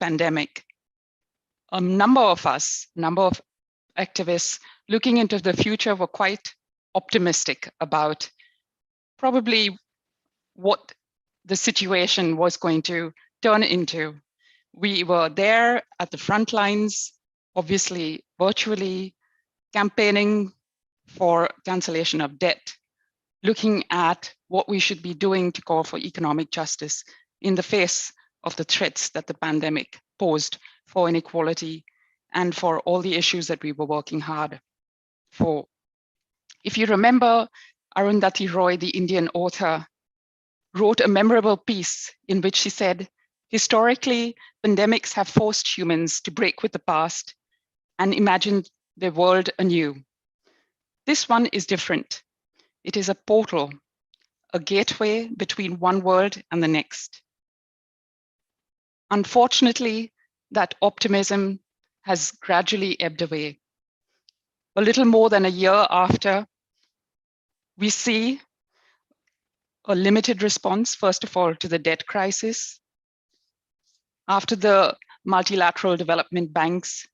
pandemic, a number of activists looking into the future were quite optimistic about probably what the situation was going to turn into. We were there at the front lines, obviously virtually, campaigning for cancellation of debt, looking at what we should be doing to call for economic justice in the face of the threats that the pandemic posed for inequality and for all the issues that we were working hard for. If you remember, Arundhati Roy, the Indian author, wrote a memorable piece in which she said, historically, pandemics have forced humans to break with the past and imagine their world anew. This one is different. It is a portal, a gateway between one world and the next. Unfortunately, that optimism has gradually ebbed away. A little more than a year after, we see a limited response, first of all, to the debt crisis. After the multilateral development banks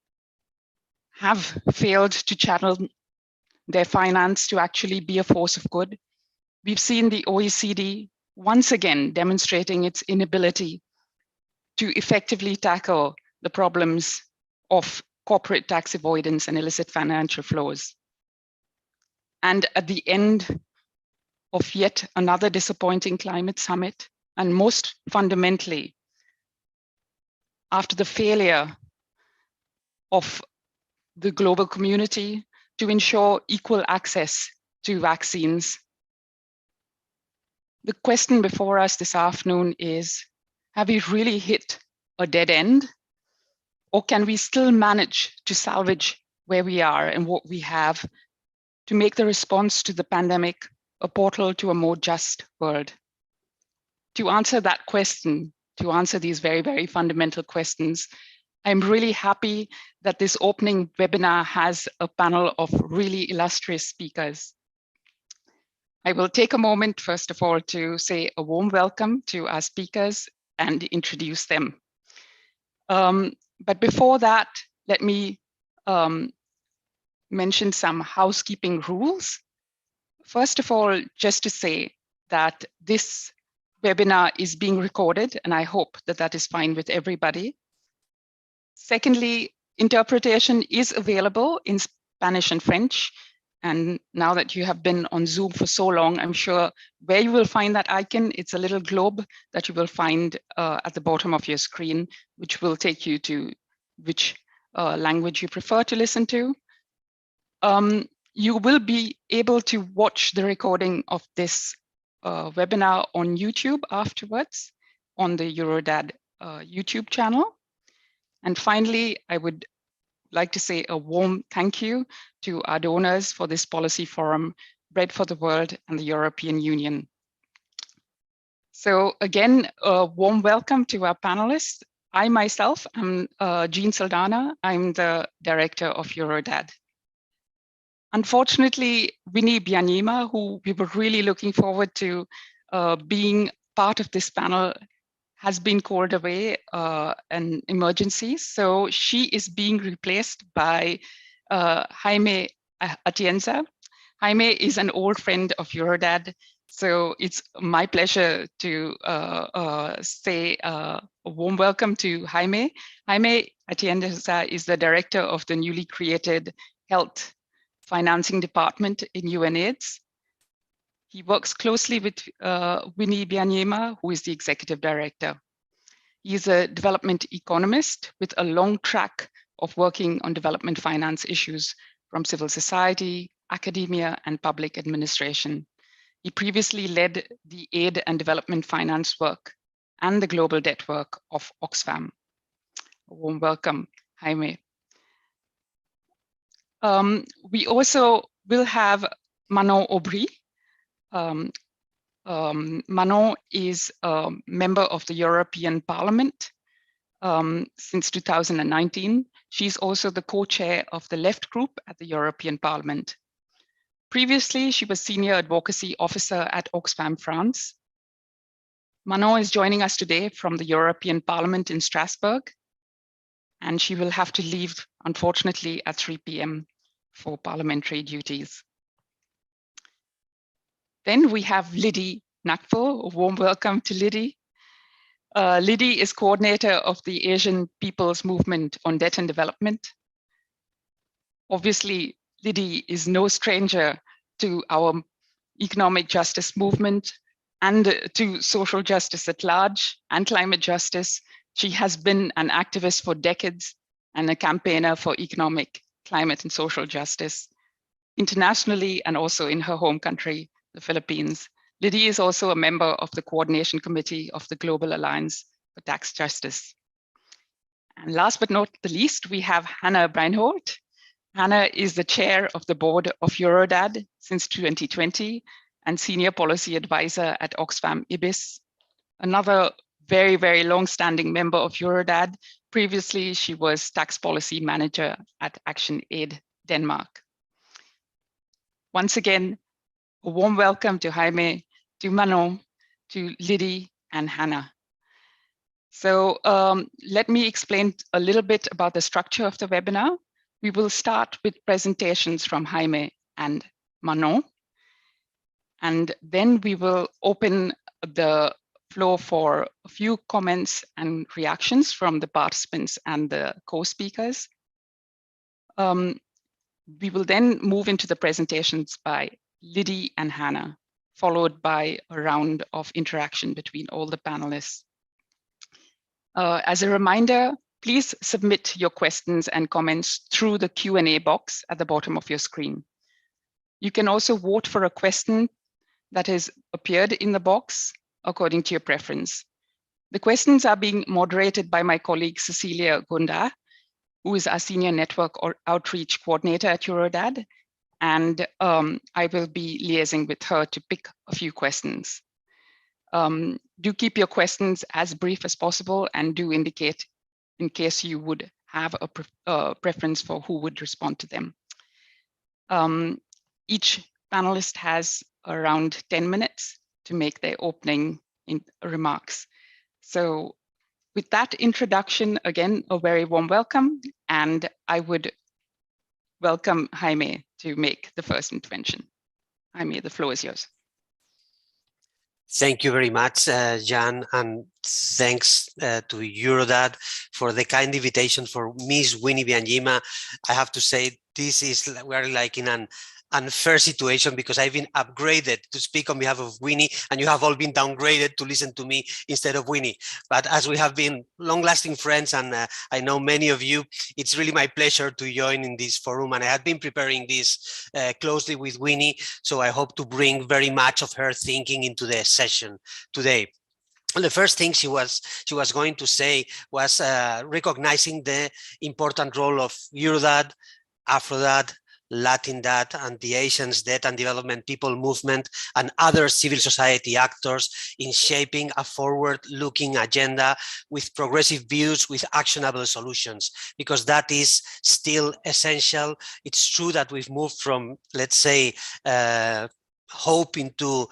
have failed to channel their finance to actually be a force of good, we've seen the OECD once again demonstrating its inability to effectively tackle the problems of corporate tax avoidance and illicit financial flows. And at the end of yet another disappointing climate summit, and most fundamentally, after the failure of the global community to ensure equal access to vaccines, the question before us this afternoon is, have we really hit a dead end? Or can we still manage to salvage where we are and what we have to make the response to the pandemic a portal to a more just world? To answer that question, to answer these very, very fundamental questions, I'm really happy that this opening webinar has a panel of really illustrious speakers. I will take a moment, first of all, to say a warm welcome to our speakers and introduce them. But before that, let me mention some housekeeping rules. First of all, just to say that this webinar is being recorded, and I hope that that is fine with everybody. Secondly, interpretation is available in Spanish and French. And now that you have been on Zoom for so long, I'm sure where you will find that icon, it's a little globe that you will find at the bottom of your screen, which will take you to which language you prefer to listen to. You will be able to watch the recording of this webinar on YouTube afterwards, on the Eurodad YouTube channel. And finally, I would like to say a warm thank you to our donors for this policy forum, Bread for the World and the European Union. So again, a warm welcome to our panelists. I myself am Jean Saldana. I'm the director of Eurodad. Unfortunately, Winnie Byanyima, who we were really looking forward to being part of this panel, has been called away an emergency. So she is being replaced by Jaime Atienza. Jaime is an old friend of Eurodad. So it's my pleasure to say a warm welcome to Jaime. Jaime Atienza is the director of the newly created Health Financing Department in UNAIDS. He works closely with Winnie Byanyima, who is the executive director. He is a development economist with a long track of working on development finance issues from civil society, academia, and public administration. He previously led the aid and development finance work and the global debt work of Oxfam. A warm welcome, Jaime. We also will have Manon Aubry. Manon is a member of the European Parliament since 2019. She's also the co-chair of the Left Group at the European Parliament. Previously, she was Senior Advocacy Officer at Oxfam France. Manon is joining us today from the European Parliament in Strasbourg, and she will have to leave, unfortunately, at 3 p.m. for parliamentary duties. Then we have Liddy Nakpil. A warm welcome to Liddy. Liddy is coordinator of the Asian People's Movement on Debt and Development. Obviously, Liddy is no stranger to our economic justice movement and to social justice at large and climate justice. She has been an activist for decades and a campaigner for economic, climate, and social justice internationally and also in her home country, the Philippines. Liddy is also a member of the Coordination Committee of the Global Alliance for Tax Justice. And last but not the least, we have Hannah Breinhold. Hannah is the chair of the board of Eurodad since 2020 and senior policy advisor at Oxfam IBIS. Another very, very long-standing member of Eurodad. Previously, she was tax policy manager at Action Aid Denmark. Once again, a warm welcome to Jaime, to Manon, to Liddy, and Hannah. So let me explain a little bit about the structure of the webinar. We will start with presentations from Jaime and Manon, and then we will open the floor for a few comments and reactions from the participants and the co-speakers. We will then move into the presentations by Liddy and Hannah, followed by a round of interaction between all the panelists. As a reminder, please submit your questions and comments through the Q&A box at the bottom of your screen. You can also vote for a question that has appeared in the box according to your preference. The questions are being moderated by my colleague Cecilia Gunda, who is our senior network or outreach coordinator at Eurodad, and I will be liaising with her to pick a few questions. Do keep your questions as brief as possible and do indicate in case you would have a preference for who would respond to them. Each panelist has around 10 minutes to make their opening remarks. So with that introduction, again, a very warm welcome, and I would welcome Jaime to make the first intervention. Jaime, the floor is yours. Thank you very much, Jan, and thanks to Eurodad for the kind invitation for Miss Winnie Byanyima. I have to say, we're like in an unfair situation because I've been upgraded to speak on behalf of Winnie, and you have all been downgraded to listen to me instead of Winnie. But as we have been long-lasting friends, and I know many of you, it's really my pleasure to join in this forum. And I had been preparing this closely with Winnie, so I hope to bring very much of her thinking into the session today. The first thing she was going to say was recognizing the important role of Eurodad, Afrodad, Latindad, and the Asians Debt and Development People Movement and other civil society actors in shaping a forward-looking agenda with progressive views, with actionable solutions, because that is still essential. It's true that we've moved from, let's say, hope into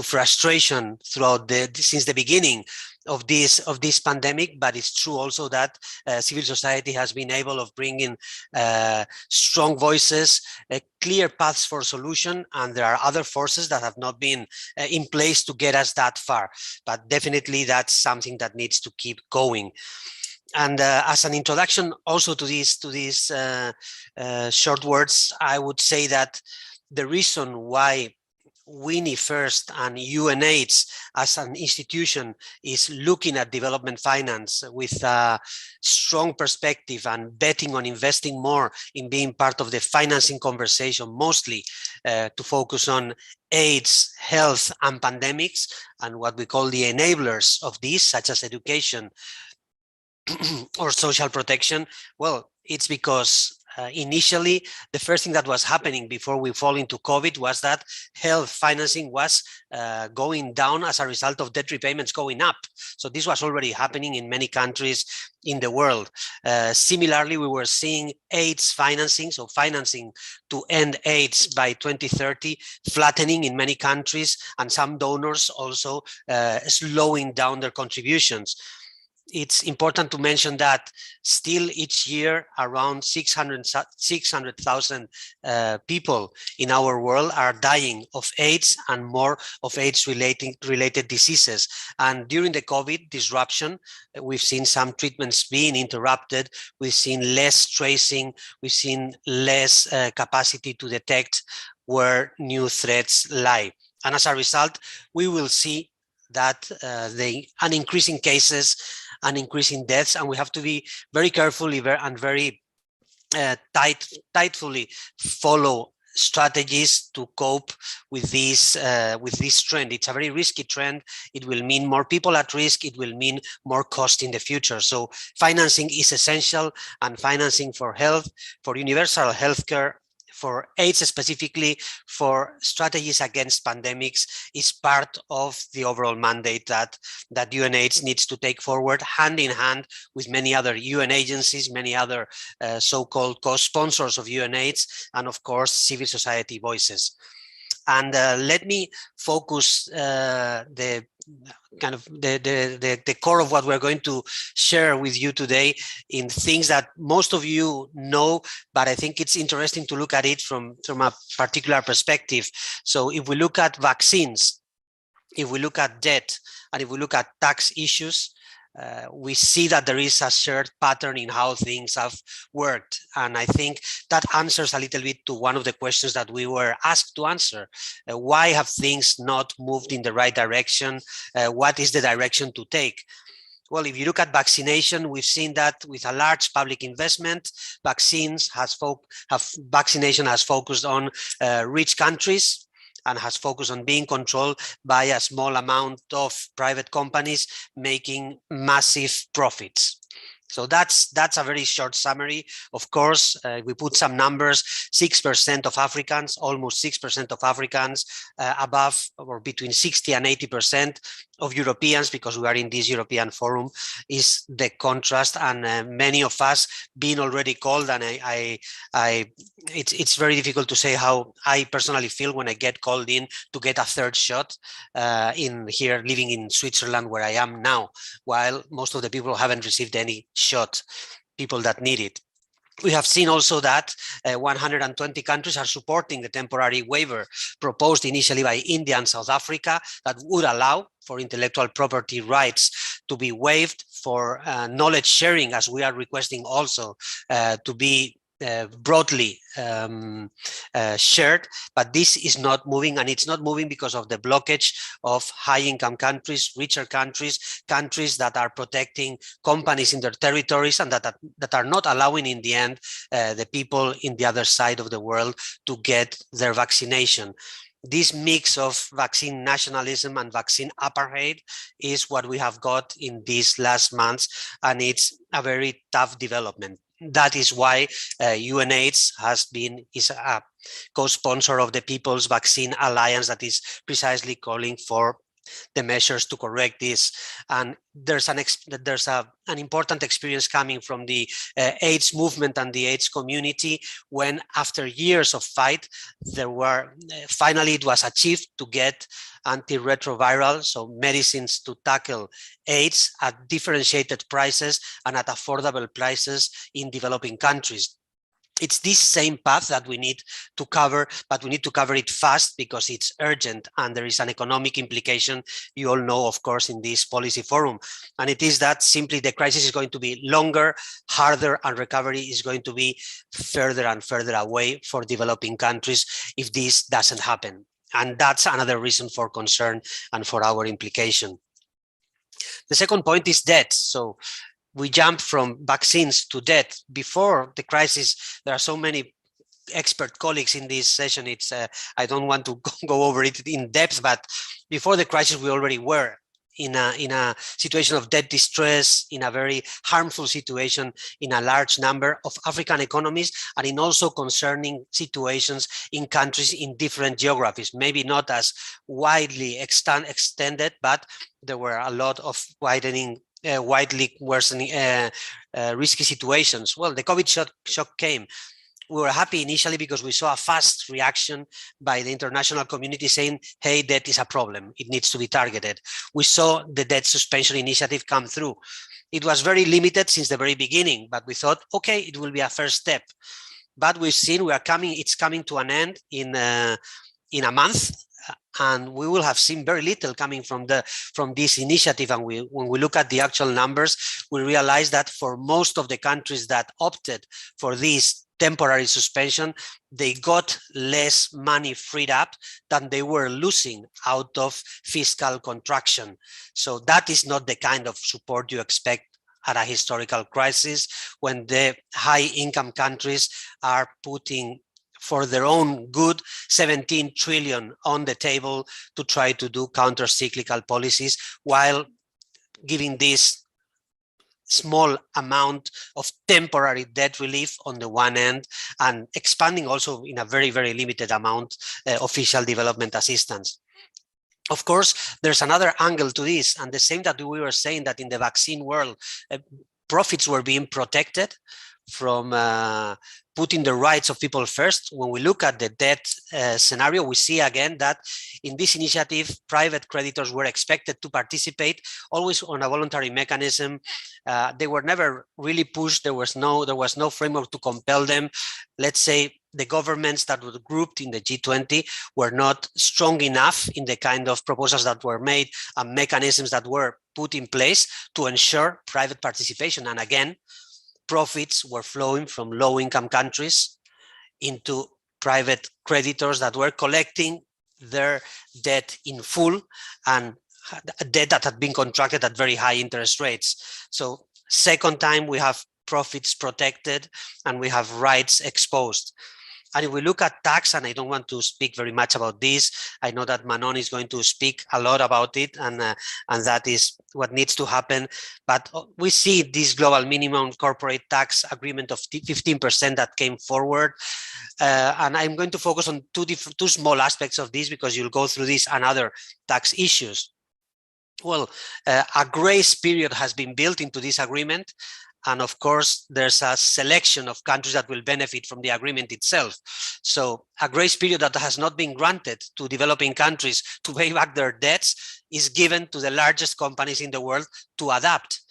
frustration throughout since the beginning of this pandemic, but it's true also that civil society has been able of bringing strong voices, clear paths for solution, and there are other forces that have not been in place to get us that far. But definitely that's something that needs to keep going. And as an introduction also to these short words, I would say that the reason why Winnie first and UNAIDS as an institution is looking at development finance with a strong perspective and betting on investing more in being part of the financing conversation, mostly to focus on AIDS, health, and pandemics, and what we call the enablers of these, such as education or social protection. Well, it's because initially, the first thing that was happening before we fall into COVID was that health financing was going down as a result of debt repayments going up. So this was already happening in many countries in the world. Similarly, we were seeing AIDS financing, so financing to end AIDS by 2030, flattening in many countries, and some donors also slowing down their contributions. it's important to mention that still each year around 600,000 people in our world are dying of AIDS and more of AIDS related diseases. And during the COVID disruption, we've seen some treatments being interrupted. We've seen less tracing. We've seen less capacity to detect where new threats lie. And as a result, we will see that an increase in cases, an increase in deaths, and we have to be very carefully and very tightly follow strategies to cope with this trend. It's a very risky trend. It will mean more people at risk. It will mean more cost in the future. So financing is essential, and financing for health, for universal healthcare, for AIDS specifically, for strategies against pandemics is part of the overall mandate that UNAIDS needs to take forward hand in hand with many other UN agencies, many other so-called co-sponsors of UNAIDS, and of course, civil society voices. And let me focus the core of what we're going to share with you today in things that most of you know, but I think it's interesting to look at it from a particular perspective. So if we look at vaccines, if we look at debt, and if we look at tax issues, we see that there is a shared pattern in how things have worked. And I think that answers a little bit to one of the questions that we were asked to answer. Why have things not moved in the right direction? What is the direction to take? Well, if you look at vaccination, we've seen that with a large public investment, vaccination has focused on rich countries, and has focused on being controlled by a small amount of private companies making massive profits. So that's a very short summary. Of course, we put some numbers, 6% of Africans, almost 6% of Africans, above or between 60 and 80% of Europeans, because we are in this European forum, is the contrast. And many of us being already called, and it's very difficult to say how I personally feel when I get called in to get a third shot in here, living in Switzerland, where I am now, while most of the people haven't received any shot, people that need it. We have seen also that 120 countries are supporting the temporary waiver proposed initially by India and South Africa that would allow for intellectual property rights to be waived, for knowledge sharing, as we are requesting also, to be broadly shared, but this is not moving, and it's not moving because of the blockage of high-income countries, richer countries, countries that are protecting companies in their territories, and that are not allowing in the end the people in the other side of the world to get their vaccination. This mix of vaccine nationalism and vaccine apartheid is what we have got in these last months, and it's a very tough development. That is why UNAIDS is a co-sponsor of the People's Vaccine Alliance that is precisely calling for the measures to correct this. And there's an important experience coming from the AIDS movement and the AIDS community, when after years of fight, finally it was achieved to get antiretroviral, so medicines to tackle AIDS at differentiated prices and at affordable prices in developing countries. It's this same path that we need to cover, but we need to cover it fast because it's urgent, and there is an economic implication, you all know, of course, in this policy forum. And it is that simply the crisis is going to be longer, harder, and recovery is going to be further and further away for developing countries if this doesn't happen. And that's another reason for concern and for our implication. The second point is debt. So we jump from vaccines to debt. Before the crisis, there are so many expert colleagues in this session. I don't want to go over it in depth, but before the crisis, we already were in a situation of debt distress, in a very harmful situation in a large number of African economies, and in also concerning situations in countries in different geographies, maybe not as widely extended, but there were a lot of widely worsening risky situations. Well, the COVID shock came. We were happy initially because we saw a fast reaction by the international community saying, hey, debt is a problem. It needs to be targeted. We saw the debt suspension initiative come through. It was very limited since the very beginning, but we thought, okay, it will be a first step. But we've seen it's coming to an end in a month, and we will have seen very little coming from this initiative. And when we look at the actual numbers, we realize that for most of the countries that opted for this temporary suspension, they got less money freed up than they were losing out of fiscal contraction. So that is not the kind of support you expect at a historical crisis, when the high income countries are putting for their own good 17 trillion on the table to try to do counter-cyclical policies, while giving this small amount of temporary debt relief on the one end, and expanding also in a very, very limited amount official development assistance. Of course, there's another angle to this, and the same that we were saying that in the vaccine world, profits were being protected from putting the rights of people first. When we look at the debt scenario, we see again that in this initiative, private creditors were expected to participate, always on a voluntary mechanism. They were never really pushed. There was no framework to compel them. Let's say the governments that were grouped in the G20 were not strong enough in the kind of proposals that were made and mechanisms that were put in place to ensure private participation. And again, profits were flowing from low-income countries into private creditors that were collecting their debt in full, and debt that had been contracted at very high interest rates. So second time we have profits protected and we have rights exposed. And if we look at tax, and I don't want to speak very much about this, I know that Manon is going to speak a lot about it, and that is what needs to happen. But we see this global minimum corporate tax agreement of 15% that came forward. And I'm going to focus on two small aspects of this, because you'll go through this and other tax issues. Well, a grace period has been built into this agreement. And of course, there's a selection of countries that will benefit from the agreement itself. So a grace period that has not been granted to developing countries to pay back their debts is given to the largest companies in the world to adapt.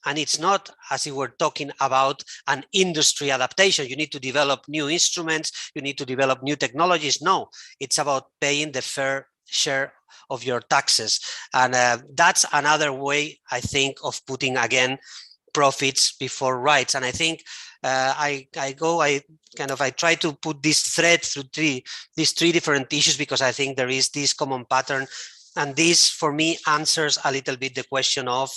And it's not as if we're talking about an industry adaptation. You need to develop new instruments, you need to develop new technologies. No, it's about paying the fair share of your taxes. And that's another way, I think, of putting, again, profits before rights. And I think I try to put this thread through these three different issues, because I think there is this common pattern. And this, for me, answers a little bit the question of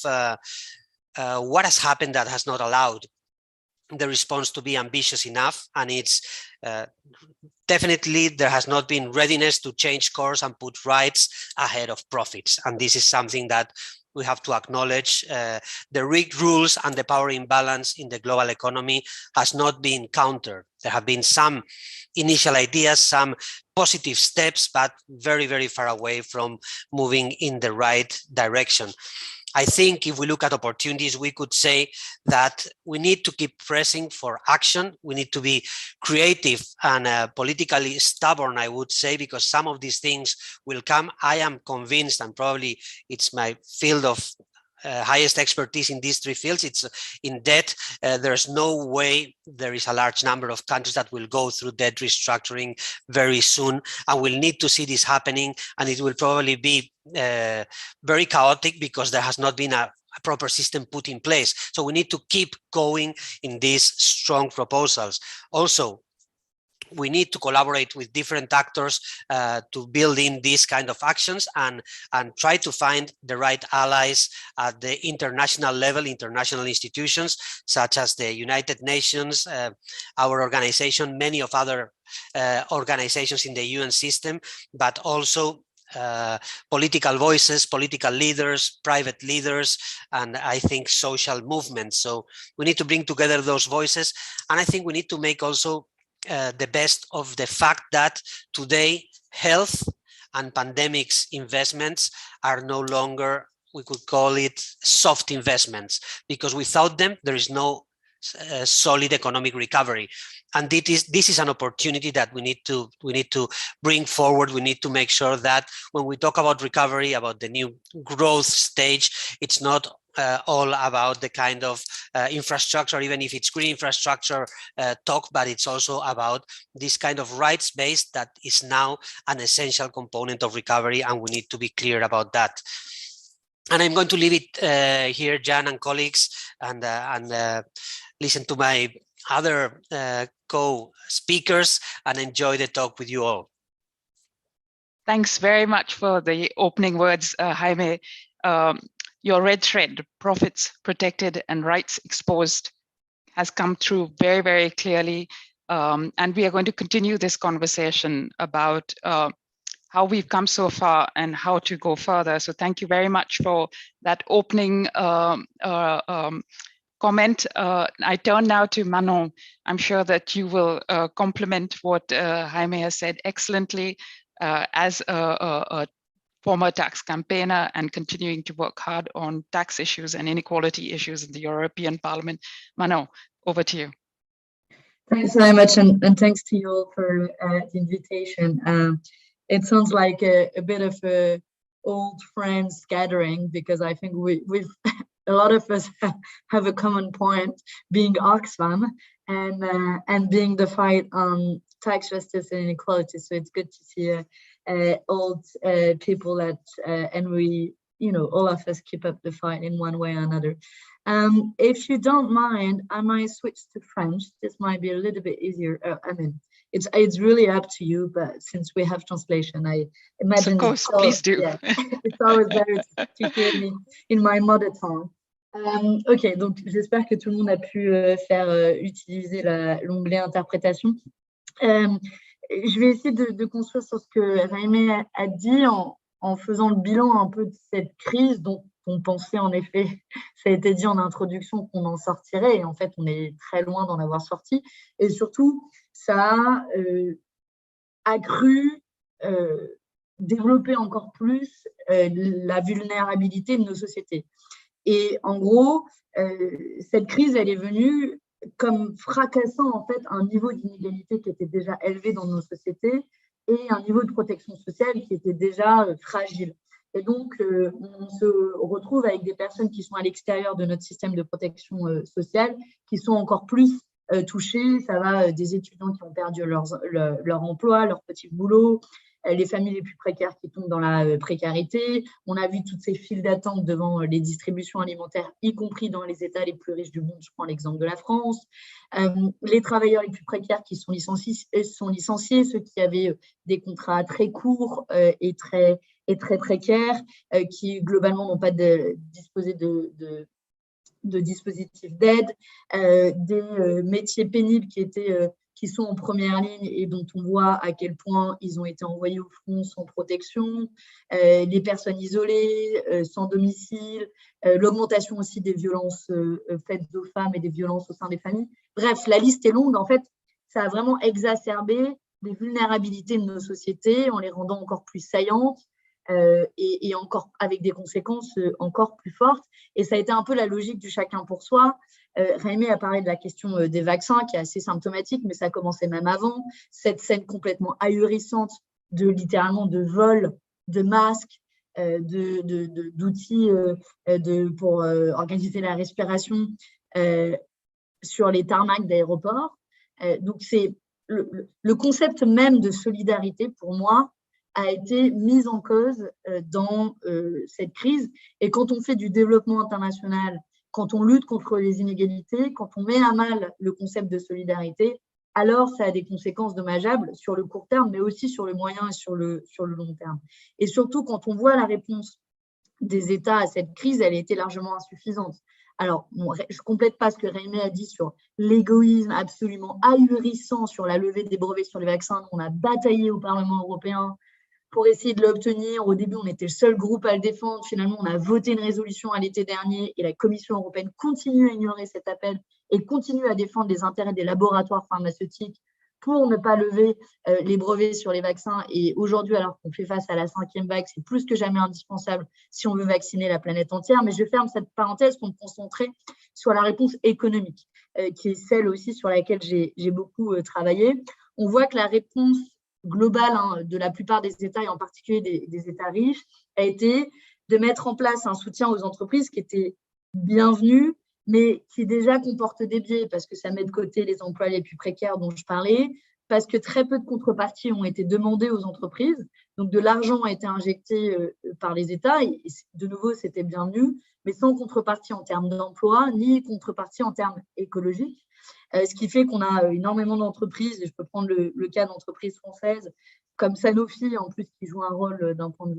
what has happened that has not allowed the response to be ambitious enough. And it's definitely there has not been readiness to change course and put rights ahead of profits. And this is something that we have to acknowledge. The rigged rules and the power imbalance in the global economy has not been countered. There have been some initial ideas, some positive steps, but very, very far away from moving in the right direction. I think if we look at opportunities, we could say that we need to keep pressing for action. We need to be creative and politically stubborn, I would say, because some of these things will come. I am convinced, and probably it's my field of highest expertise in these three fields. It's in debt. There's no way there is a large number of countries that will go through debt restructuring very soon, and we'll need to see this happening, and it will probably be very chaotic because there has not been a proper system put in place. So we need to keep going in these strong proposals. Also, we need to collaborate with different actors to build in these kind of actions and try to find the right allies at the international level, international institutions such as the United Nations, our organization, many of other organizations in the UN system, but also political voices, political leaders, private leaders, and I think social movements. So we need to bring together those voices. And I think we need to make also the best of the fact that today health and pandemics investments are no longer, we could call it soft investments, because without them there is no solid economic recovery. And this is an opportunity that we need to bring forward. We need to make sure that when we talk about recovery, about the new growth stage, it's not all about the kind of infrastructure, even if it's green infrastructure talk, but it's also about this kind of rights-based that is now an essential component of recovery, and we need to be clear about that. And I'm going to leave it here, Jan and colleagues, and listen to my other co-speakers and enjoy the talk with you all. Thanks very much for the opening words, Jaime. Your red thread, profits protected and rights exposed, has come through very, very clearly. And we are going to continue this conversation about how we've come so far and how to go further. So thank you very much for that opening comment. I turn now to Manon. I'm sure that you will complement what Jaime has said excellently as a former tax campaigner and continuing to work hard on tax issues and inequality issues in the European Parliament. Manon, over to you. Thanks very much, and thanks to you all for the invitation. It sounds like a bit of a old friends gathering, because I think we've a lot of us have a common point, being Oxfam and being the fight on tax justice and inequality. So it's good to see old people that and we, all of us keep up the fight in one way or another. If you don't mind, I might switch to French. This might be a little bit easier. I mean, it's really up to you, but since we have translation, I imagine. Of course, please do. Yeah, it's always better to hear me in my mother tongue. Ok, donc j'espère que tout le monde a pu faire utiliser l'onglet interprétation. Je vais essayer de construire sur ce que Jaime a dit en faisant le bilan un peu de cette crise dont on pensait en effet, ça a été dit en introduction, qu'on en sortirait, et en fait on est très loin d'en avoir sorti, et surtout ça a accru, développé encore plus la vulnérabilité de nos sociétés. Et en gros, cette crise, elle est venue comme fracassant en fait un niveau d'inégalité qui était déjà élevé dans nos sociétés et un niveau de protection sociale qui était déjà fragile. Et donc, on se retrouve avec des personnes qui sont à l'extérieur de notre système de protection sociale, qui sont encore plus touchées. Ça va des étudiants qui ont perdu leur emploi, leur petit boulot, les familles les plus précaires qui tombent dans la précarité. On a vu toutes ces files d'attente devant les distributions alimentaires, y compris dans les États les plus riches du monde. Je prends l'exemple de la France. Les travailleurs les plus précaires qui sont licenciés, ceux qui avaient des contrats très courts et très précaires, qui globalement n'ont pas disposé de dispositifs d'aide, des métiers pénibles qui sont en première ligne et dont on voit à quel point ils ont été envoyés au front sans protection, les personnes isolées, sans domicile, l'augmentation aussi des violences faites aux femmes et des violences au sein des familles. Bref, la liste est longue. En fait, ça a vraiment exacerbé les vulnérabilités de nos sociétés en les rendant encore plus saillantes et encore avec des conséquences encore plus fortes. Et ça a été un peu la logique du chacun pour soi. Jaime a parlé de la question des vaccins, qui est assez symptomatique, mais ça commençait même avant. Cette scène complètement ahurissante littéralement de vol de masques, d'outils pour organiser la respiration sur les tarmacs d'aéroports. Donc, c'est le concept même de solidarité, pour moi, a été mis en cause dans cette crise. Et quand on fait du développement international, quand on lutte contre les inégalités, quand on met à mal le concept de solidarité, alors ça a des conséquences dommageables sur le court terme, mais aussi sur le moyen et sur le long terme. Et surtout, quand on voit la réponse des États à cette crise, elle a été largement insuffisante. Alors, bon, je ne complète pas ce que Jaime a dit sur l'égoïsme absolument ahurissant sur la levée des brevets sur les vaccins. On a bataillé au Parlement européen pour essayer de l'obtenir. Au début, on était le seul groupe à le défendre. Finalement, on a voté une résolution à l'été dernier et la Commission européenne continue à ignorer cet appel et continue à défendre les intérêts des laboratoires pharmaceutiques pour ne pas lever les brevets sur les vaccins. Et aujourd'hui, alors qu'on fait face à la 5e vague, c'est plus que jamais indispensable si on veut vacciner la planète entière. Mais je ferme cette parenthèse pour me concentrer sur la réponse économique, qui est celle aussi sur laquelle j'ai beaucoup travaillé. On voit que la réponse globale de la plupart des États, et en particulier des États riches, a été de mettre en place un soutien aux entreprises qui était bienvenue, mais qui déjà comporte des biais parce que ça met de côté les emplois les plus précaires dont je parlais, parce que très peu de contreparties ont été demandées aux entreprises. Donc, de l'argent a été injecté par les États. Et de nouveau, c'était bienvenu, mais sans contrepartie en termes d'emploi, ni contrepartie en termes écologiques. Ce qui fait qu'on a énormément d'entreprises, et je peux prendre le cas d'entreprises françaises comme Sanofi, en plus, qui joue un rôle d'un point de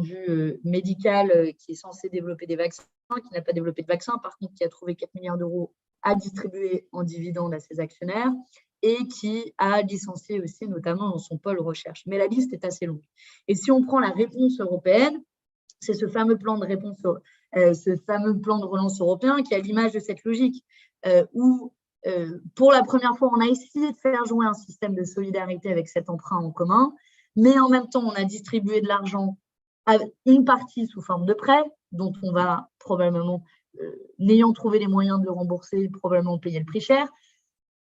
vue médical, qui est censé développer des vaccins, qui n'a pas développé de vaccin, par contre, qui a trouvé 4 milliards d'euros à distribuer en dividendes à ses actionnaires et qui a licencié aussi, notamment dans son pôle recherche. Mais la liste est assez longue. Et si on prend la réponse européenne, c'est ce fameux plan de réponse, ce fameux plan de relance européen qui a l'image de cette logique où, pour la première fois, on a essayé de faire jouer un système de solidarité avec cet emprunt en commun, mais en même temps, on a distribué de l'argent à une partie sous forme de prêt, dont on va probablement, n'ayant trouvé les moyens de le rembourser, probablement payer le prix cher,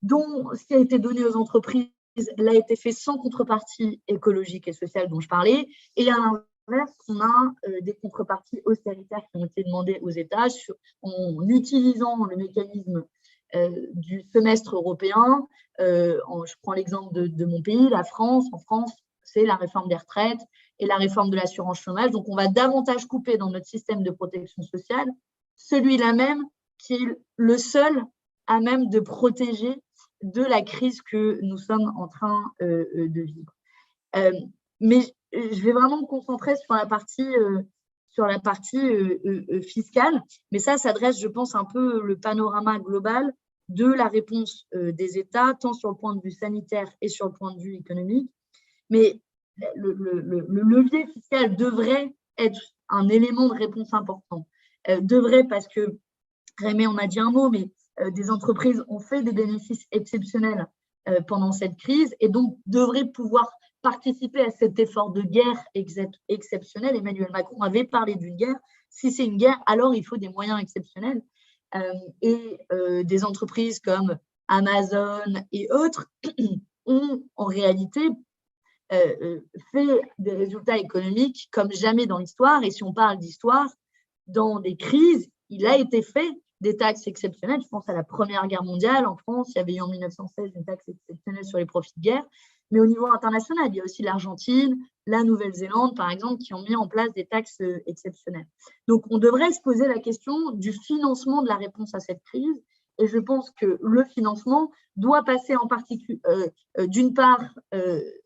dont ce qui a été donné aux entreprises l'a été fait sans contrepartie écologique et sociale dont je parlais, et à l'inverse, on a des contreparties austéritaires qui ont été demandées aux États en utilisant le mécanisme du semestre européen. Je prends l'exemple de mon pays, la France. En France, c'est la réforme des retraites et la réforme de l'assurance chômage. Donc, on va davantage couper dans notre système de protection sociale celui-là même qui est le seul à même de protéger de la crise que nous sommes en train de vivre. Mais je vais vraiment me concentrer sur la partie fiscale, mais ça dresse, je pense, un peu le panorama global de la réponse des États, tant sur le point de vue sanitaire et sur le point de vue économique. Mais le levier fiscal devrait être un élément de réponse important. Devrait parce que, Rémi, on a dit un mot, mais des entreprises ont fait des bénéfices exceptionnels pendant cette crise et donc devraient pouvoir participer à cet effort de guerre exceptionnel. Emmanuel Macron avait parlé d'une guerre. Si c'est une guerre, alors il faut des moyens exceptionnels. Et des entreprises comme Amazon et autres ont en réalité fait des résultats économiques comme jamais dans l'histoire. Et si on parle d'histoire, dans des crises, il a été fait des taxes exceptionnelles. Je pense à la Première Guerre mondiale. En France, il y avait eu en 1916 une taxe exceptionnelle sur les profits de guerre. Mais au niveau international, il y a aussi l'Argentine, la Nouvelle-Zélande, par exemple, qui ont mis en place des taxes exceptionnelles. Donc, on devrait se poser la question du financement de la réponse à cette crise. Et je pense que le financement doit passer en particulier, d'une part,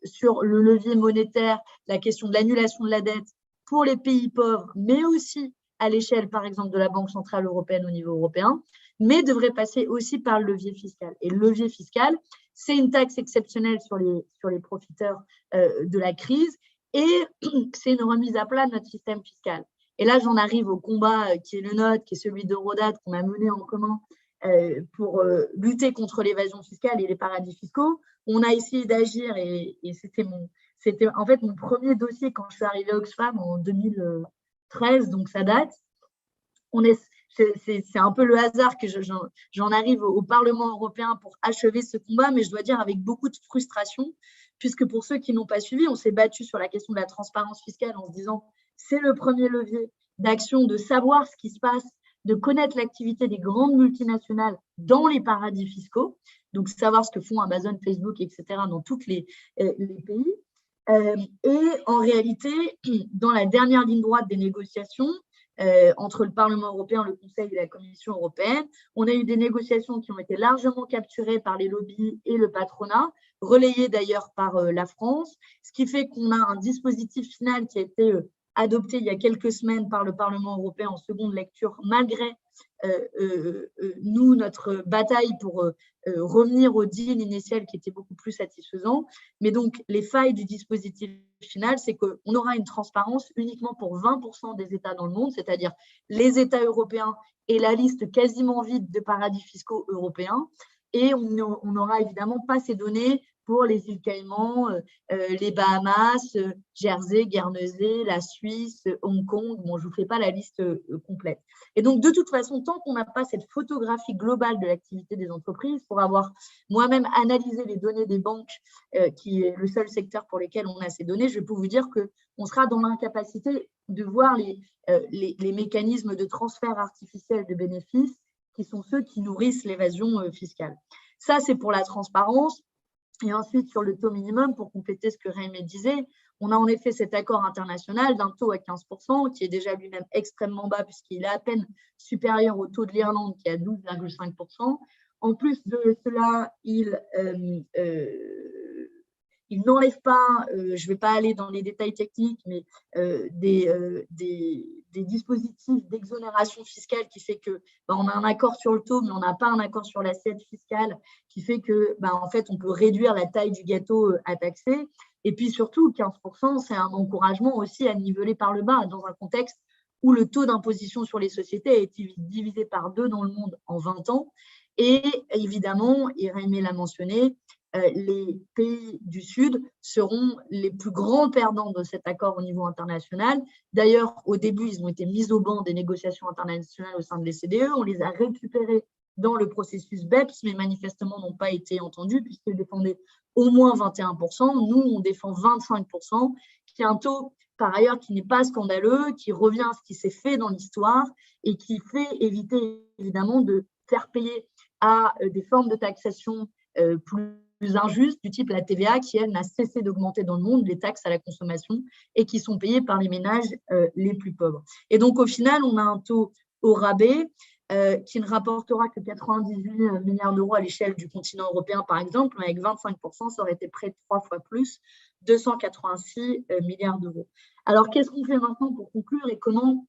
sur le levier monétaire, la question de l'annulation de la dette pour les pays pauvres, mais aussi à l'échelle, par exemple, de la Banque centrale européenne au niveau européen, mais devrait passer aussi par le levier fiscal. Et le levier fiscal, c'est une taxe exceptionnelle sur les profiteurs de la crise et c'est une remise à plat de notre système fiscal. Et là, j'en arrive au combat qui est le nôtre, qui est celui d'Eurodad qu'on a mené en commun pour lutter contre l'évasion fiscale et les paradis fiscaux. On a essayé d'agir et c'était en fait mon premier dossier quand je suis arrivée à Oxfam en 2013, donc ça date. C'est un peu le hasard que j'en arrive au Parlement européen pour achever ce combat, mais je dois dire avec beaucoup de frustration, puisque pour ceux qui n'ont pas suivi, on s'est battu sur la question de la transparence fiscale en se disant c'est le premier levier d'action, de savoir ce qui se passe, de connaître l'activité des grandes multinationales dans les paradis fiscaux, donc savoir ce que font Amazon, Facebook, etc. dans tous les pays. Et en réalité, dans la dernière ligne droite des négociations, entre le Parlement européen, le Conseil et la Commission européenne, on a eu des négociations qui ont été largement capturées par les lobbies et le patronat, relayées d'ailleurs par la France, ce qui fait qu'on a un dispositif final qui a été adopté il y a quelques semaines par le Parlement européen en seconde lecture, malgré nous, notre bataille pour revenir au deal initial qui était beaucoup plus satisfaisant. Mais donc, les failles du dispositif final, c'est qu'on aura une transparence uniquement pour 20% des États dans le monde, c'est-à-dire les États européens et la liste quasiment vide de paradis fiscaux européens. Et on n'aura évidemment pas ces données pour les îles Caïmans, les Bahamas, Jersey, Guernesey, la Suisse, Hong Kong. Bon, je ne vous fais pas la liste complète. Et donc, de toute façon, tant qu'on n'a pas cette photographie globale de l'activité des entreprises, pour avoir moi-même analysé les données des banques, qui est le seul secteur pour lequel on a ces données, je peux vous dire qu'on sera dans l'incapacité de voir les mécanismes de transfert artificiel de bénéfices qui sont ceux qui nourrissent l'évasion fiscale. Ça, c'est pour la transparence. Et ensuite, sur le taux minimum, pour compléter ce que Raymé disait, on a en effet cet accord international d'un taux à 15%, qui est déjà lui-même extrêmement bas, puisqu'il est à peine supérieur au taux de l'Irlande, qui est à 12,5%. En plus de cela, il n'enlève pas, je ne vais pas aller dans les détails techniques, mais des dispositifs d'exonération fiscale qui fait que on a un accord sur le taux, mais on n'a pas un accord sur l'assiette fiscale, qui fait que en fait, on peut réduire la taille du gâteau à taxer. Et puis surtout, 15%, c'est un encouragement aussi à niveler par le bas, dans un contexte où le taux d'imposition sur les sociétés a été divisé par 2 dans le monde en 20 ans. Et évidemment, Raymé l'a mentionné, les pays du Sud seront les plus grands perdants de cet accord au niveau international. D'ailleurs, au début, ils ont été mis au banc des négociations internationales au sein de l'OCDE. On les a récupérés dans le processus BEPS, mais manifestement n'ont pas été entendus puisqu'ils défendaient au moins 21%. Nous, on défend 25%, qui est un taux, par ailleurs, qui n'est pas scandaleux, qui revient à ce qui s'est fait dans l'histoire et qui fait éviter, évidemment, de faire payer à des formes de taxation plus injustes, du type la TVA, qui, elle, n'a cessé d'augmenter dans le monde, les taxes à la consommation, et qui sont payées par les ménages les plus pauvres. Et donc, au final, on a un taux au rabais qui ne rapportera que 98 milliards d'euros à l'échelle du continent européen, par exemple, mais avec 25%, ça aurait été près de 3 fois plus, 286 milliards d'euros. Alors, qu'est-ce qu'on fait maintenant pour conclure et comment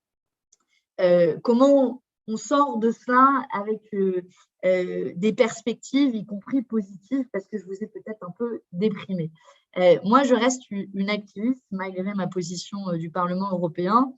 on sort de cela avec des perspectives, y compris positives, parce que je vous ai peut-être un peu déprimée. Moi, je reste une activiste, malgré ma position du Parlement européen,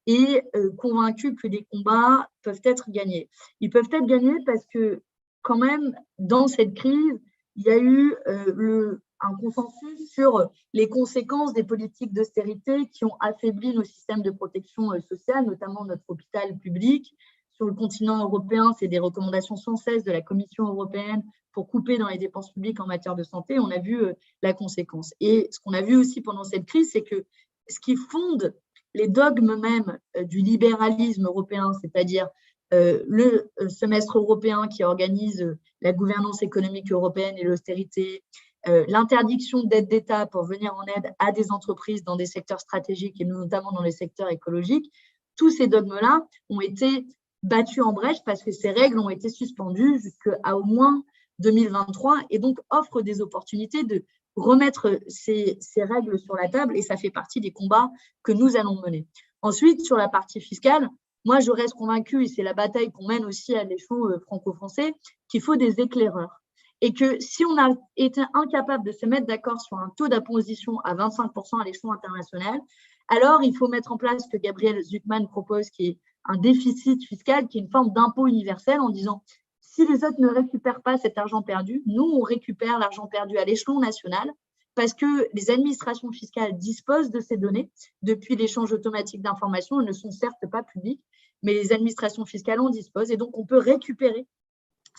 et convaincue que les combats peuvent être gagnés. Ils peuvent être gagnés parce que, quand même, dans cette crise, il y a eu un consensus sur les conséquences des politiques d'austérité qui ont affaibli nos systèmes de protection sociale, notamment notre hôpital public. Sur le continent européen, c'est des recommandations sans cesse de la Commission européenne pour couper dans les dépenses publiques en matière de santé. On a vu la conséquence. Et ce qu'on a vu aussi pendant cette crise, c'est que ce qui fonde les dogmes même du libéralisme européen, c'est-à-dire le semestre européen qui organise la gouvernance économique européenne et l'austérité, l'interdiction d'aide d'État pour venir en aide à des entreprises dans des secteurs stratégiques et notamment dans les secteurs écologiques, tous ces dogmes-là ont été battus en brèche parce que ces règles ont été suspendues jusqu'à au moins 2023 et donc offrent des opportunités de remettre ces règles sur la table et ça fait partie des combats que nous allons mener. Ensuite, sur la partie fiscale, moi, je reste convaincue, et c'est la bataille qu'on mène aussi à l'échelon franco-français, qu'il faut des éclaireurs. Et que si on a été incapable de se mettre d'accord sur un taux d'imposition à 25% à l'échelon international, alors il faut mettre en place ce que Gabriel Zucman propose, qui est un déficit fiscal, qui est une forme d'impôt universel, en disant si les autres ne récupèrent pas cet argent perdu, nous, on récupère l'argent perdu à l'échelon national parce que les administrations fiscales disposent de ces données depuis l'échange automatique d'informations. Elles ne sont certes pas publiques, mais les administrations fiscales en disposent et donc on peut récupérer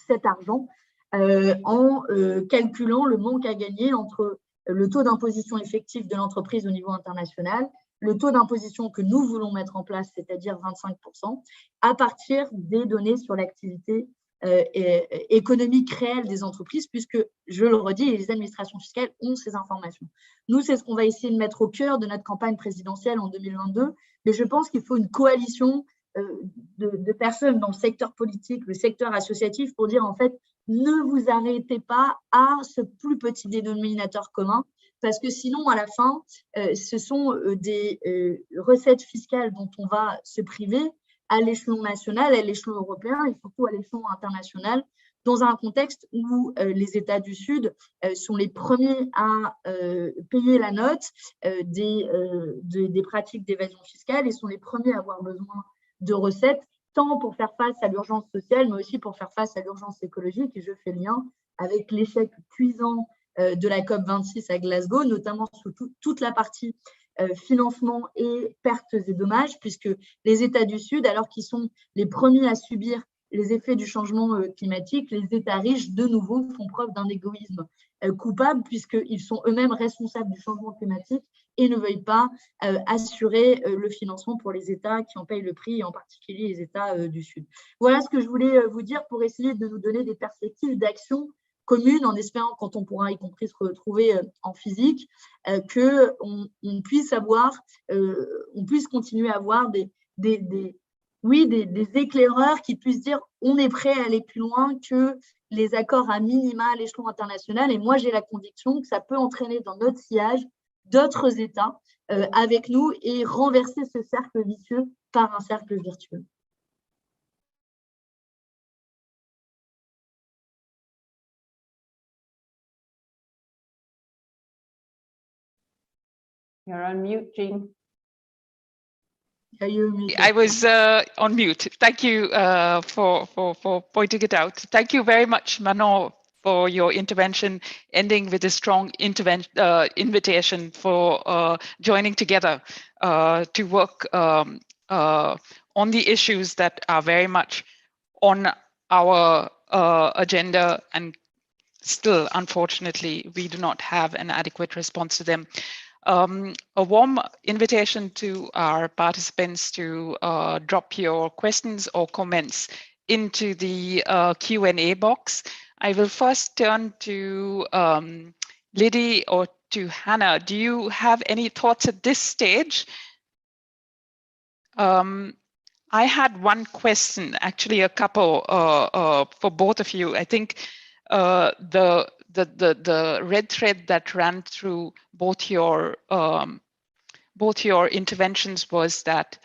cet argent en calculant le manque à gagner entre le taux d'imposition effectif de l'entreprise au niveau international, le taux d'imposition que nous voulons mettre en place, c'est-à-dire 25%, à partir des données sur l'activité économique réelle des entreprises, puisque, je le redis, les administrations fiscales ont ces informations. Nous, c'est ce qu'on va essayer de mettre au cœur de notre campagne présidentielle en 2022, mais je pense qu'il faut une coalition de personnes dans le secteur politique, le secteur associatif, pour dire en fait, ne vous arrêtez pas à ce plus petit dénominateur commun, parce que sinon, à la fin, ce sont des recettes fiscales dont on va se priver à l'échelon national, à l'échelon européen et surtout à l'échelon international, dans un contexte où les États du Sud sont les premiers à payer la note des pratiques d'évasion fiscale et sont les premiers à avoir besoin de recettes, tant pour faire face à l'urgence sociale, mais aussi pour faire face à l'urgence écologique. Et je fais lien avec l'échec cuisant de la COP26 à Glasgow, notamment sous toute la partie financement et pertes et dommages, puisque les États du Sud, alors qu'ils sont les premiers à subir les effets du changement climatique, les États riches, de nouveau, font preuve d'un égoïsme coupable, puisqu'ils sont eux-mêmes responsables du changement climatique et ne veuillent pas assurer le financement pour les États qui en payent le prix, et en particulier les États du Sud. Voilà ce que je voulais vous dire pour essayer de nous donner des perspectives d'action commune, en espérant, quand on pourra y compris se retrouver en physique, qu'on puisse on puisse continuer à avoir des éclaireurs qui puissent dire on est prêt à aller plus loin que les accords à minima à l'échelon international. Et moi, j'ai la conviction que ça peut entraîner dans notre sillage d'autres États avec nous et renverser ce cercle vicieux par un cercle vertueux. You're on mute, Jean. I was on mute. Thank you for pointing it out. Thank you very much, Manon, for your intervention, ending with a strong invitation for joining together to work on the issues that are very much on our agenda, and still, unfortunately, we do not have an adequate response to them. A warm invitation to our participants to drop your questions or comments into the Q&A box. I will first turn to Lydie or to Hannah. Do you have any thoughts at this stage? I had one question, actually a couple for both of you. I think the red thread that ran through both your interventions was that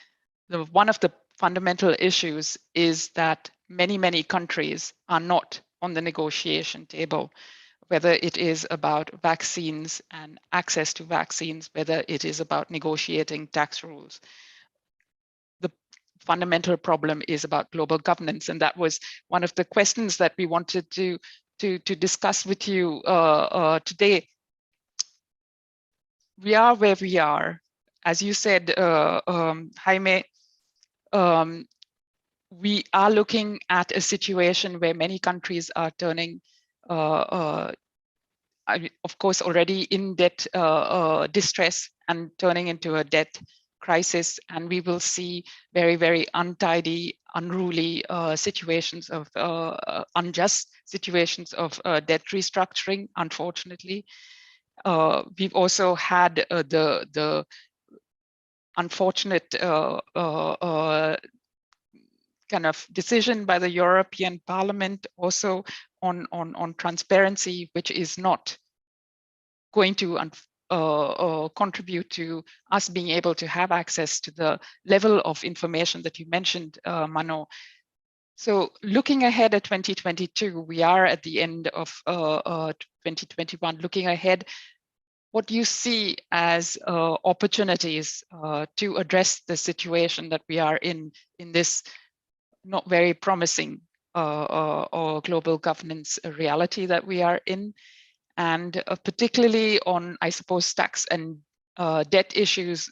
one of the fundamental issues is that many countries are not on the negotiation table, whether it is about vaccines and access to vaccines, whether it is about negotiating tax rules. The fundamental problem is about global governance, and that was one of the questions that we wanted to discuss with you today. We are where we are. As you said, Jaime, we are looking at a situation where many countries are turning, of course, already in debt distress and turning into a debt crisis, and we will see very untidy, unruly situations of unjust situations of debt restructuring, unfortunately. We've also had the unfortunate kind of decision by the European Parliament also on transparency, which is not going to contribute to us being able to have access to the level of information that you mentioned, Mano. So looking ahead at 2022, we are at the end of 2021. Looking ahead, what do you see as opportunities to address the situation that we are in this not very promising or global governance reality that we are in? And particularly on, I suppose, tax and debt issues,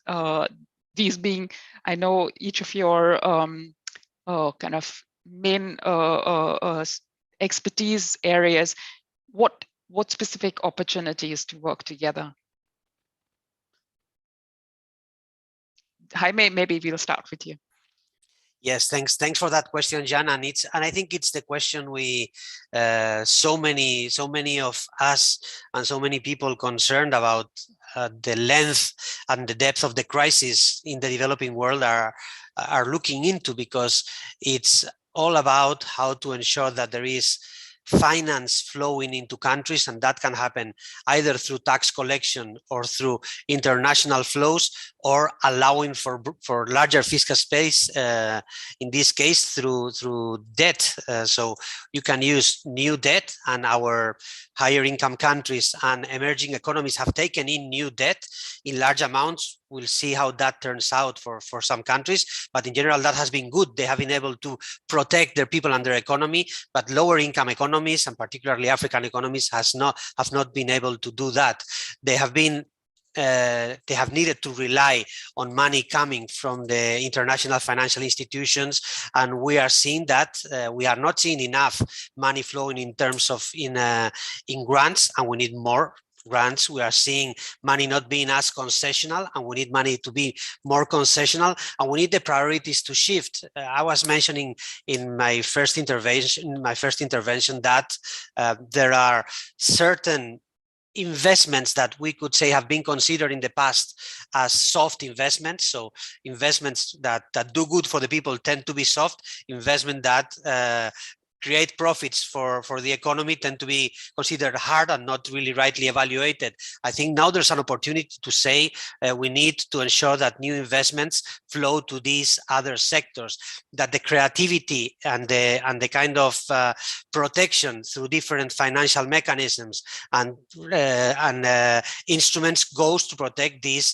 these being, I know, each of your kind of main expertise areas. What specific opportunities to work together? Jaime, maybe we'll start with you. Yes, thanks for that question, Jan. And I think it's the question we so many of us and so many people concerned about the length and the depth of the crisis in the developing world are looking into, because it's all about how to ensure that there is finance flowing into countries, and that can happen either through tax collection or through international flows, or allowing for larger fiscal space, in this case through debt. So you can use new debt, and our higher income countries and emerging economies have taken in new debt in large amounts We'll see how that turns out for some countries, but in general, that has been good. They have been able to protect their people and their economy, but lower income economies, and particularly African economies, have not been able to do that. They have needed to rely on money coming from the international financial institutions, and we are seeing that we are not seeing enough money flowing in terms of in grants, and we need more grants. We are seeing money not being as concessional, and we need money to be more concessional, and we need the priorities to shift. I was mentioning in my first intervention that there are certain investments that we could say have been considered in the past as soft investments. So investments that do good for the people tend to be soft. Investment that create profits for the economy tend to be considered hard and not really rightly evaluated. I think now there's an opportunity to say we need to ensure that new investments flow to these other sectors, that the creativity and the kind of protection through different financial mechanisms and instruments goes to protect these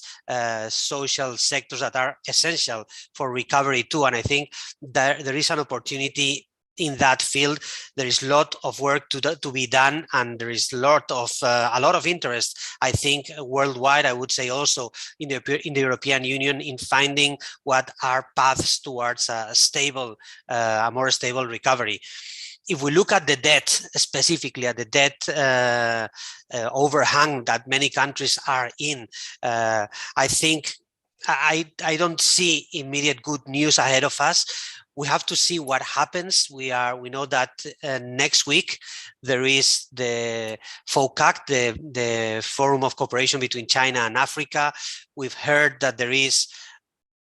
social sectors that are essential for recovery too. And I think there is an opportunity in that field. There is a lot of work to be done, and there is a lot of interest, I think, worldwide. I would say also in the European Union, in finding what are paths towards a more stable recovery. If we look at the debt, specifically at the debt overhang that many countries are in, I think I don't see immediate good news ahead of us. We have to see what happens. We know that next week there is the FOCAC, the Forum of Cooperation between China and Africa. We've heard that there is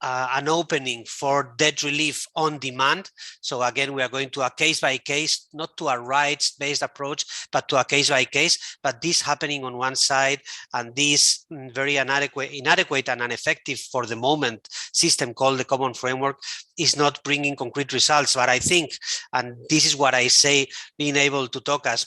an opening for debt relief on demand. So again, we are going to a case by case, not to a rights-based approach, but to a case by case. But this happening on one side, and this very inadequate and ineffective for the moment system called the Common Framework is not bringing concrete results. But I think, and this is what I say, being able to talk as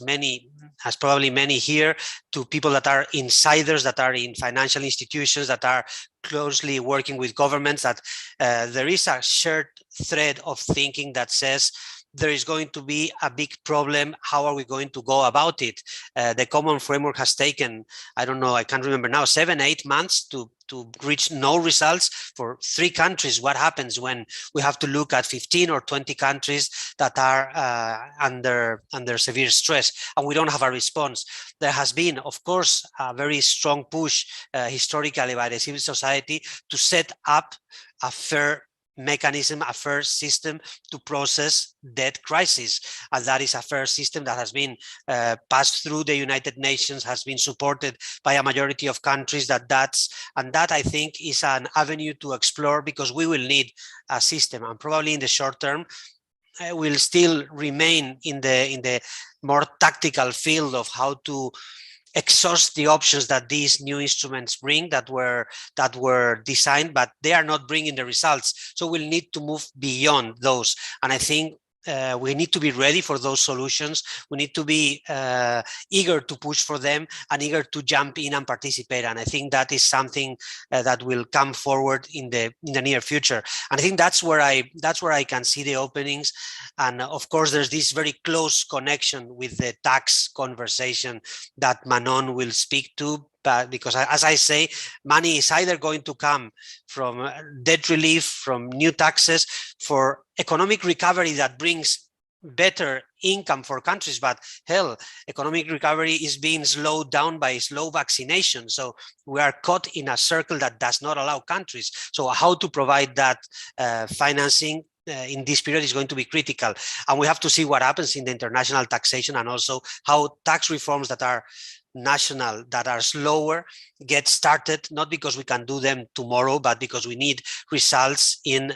probably many here, to people that are insiders, that are in financial institutions, that are closely working with governments, that there is a shared thread of thinking that says there is going to be a big problem. How are we going to go about it? The Common Framework has taken, I don't know, I can't remember now, 7-8 months to reach no results for 3 countries. What happens when we have to look at 15 or 20 countries that are under severe stress and we don't have a response? There has been, of course, a very strong push historically by the civil society to set up a fair mechanism, a fair system to process debt crisis, and that is a fair system that has been passed through the United Nations, has been supported by a majority of countries. That I think is an avenue to explore, because we will need a system, and probably in the short term will still remain in the more tactical field of how to exhaust the options that these new instruments bring, that were designed, but they are not bringing the results. So we'll need to move beyond those. And I think we need to be ready for those solutions. We need to be eager to push for them and eager to jump in and participate. And I think that is something that will come forward in the near future. And I think that's where I can see the openings. And of course, there's this very close connection with the tax conversation that Manon will speak to. Because, as I say, money is either going to come from debt relief, from new taxes, for economic recovery that brings better income for countries. But hell, economic recovery is being slowed down by slow vaccination. So we are caught in a circle that does not allow countries. So how to provide that financing in this period is going to be critical. And we have to see what happens in the international taxation, and also how tax reforms that are national, that are slower, get started, not because we can do them tomorrow, but because we need results in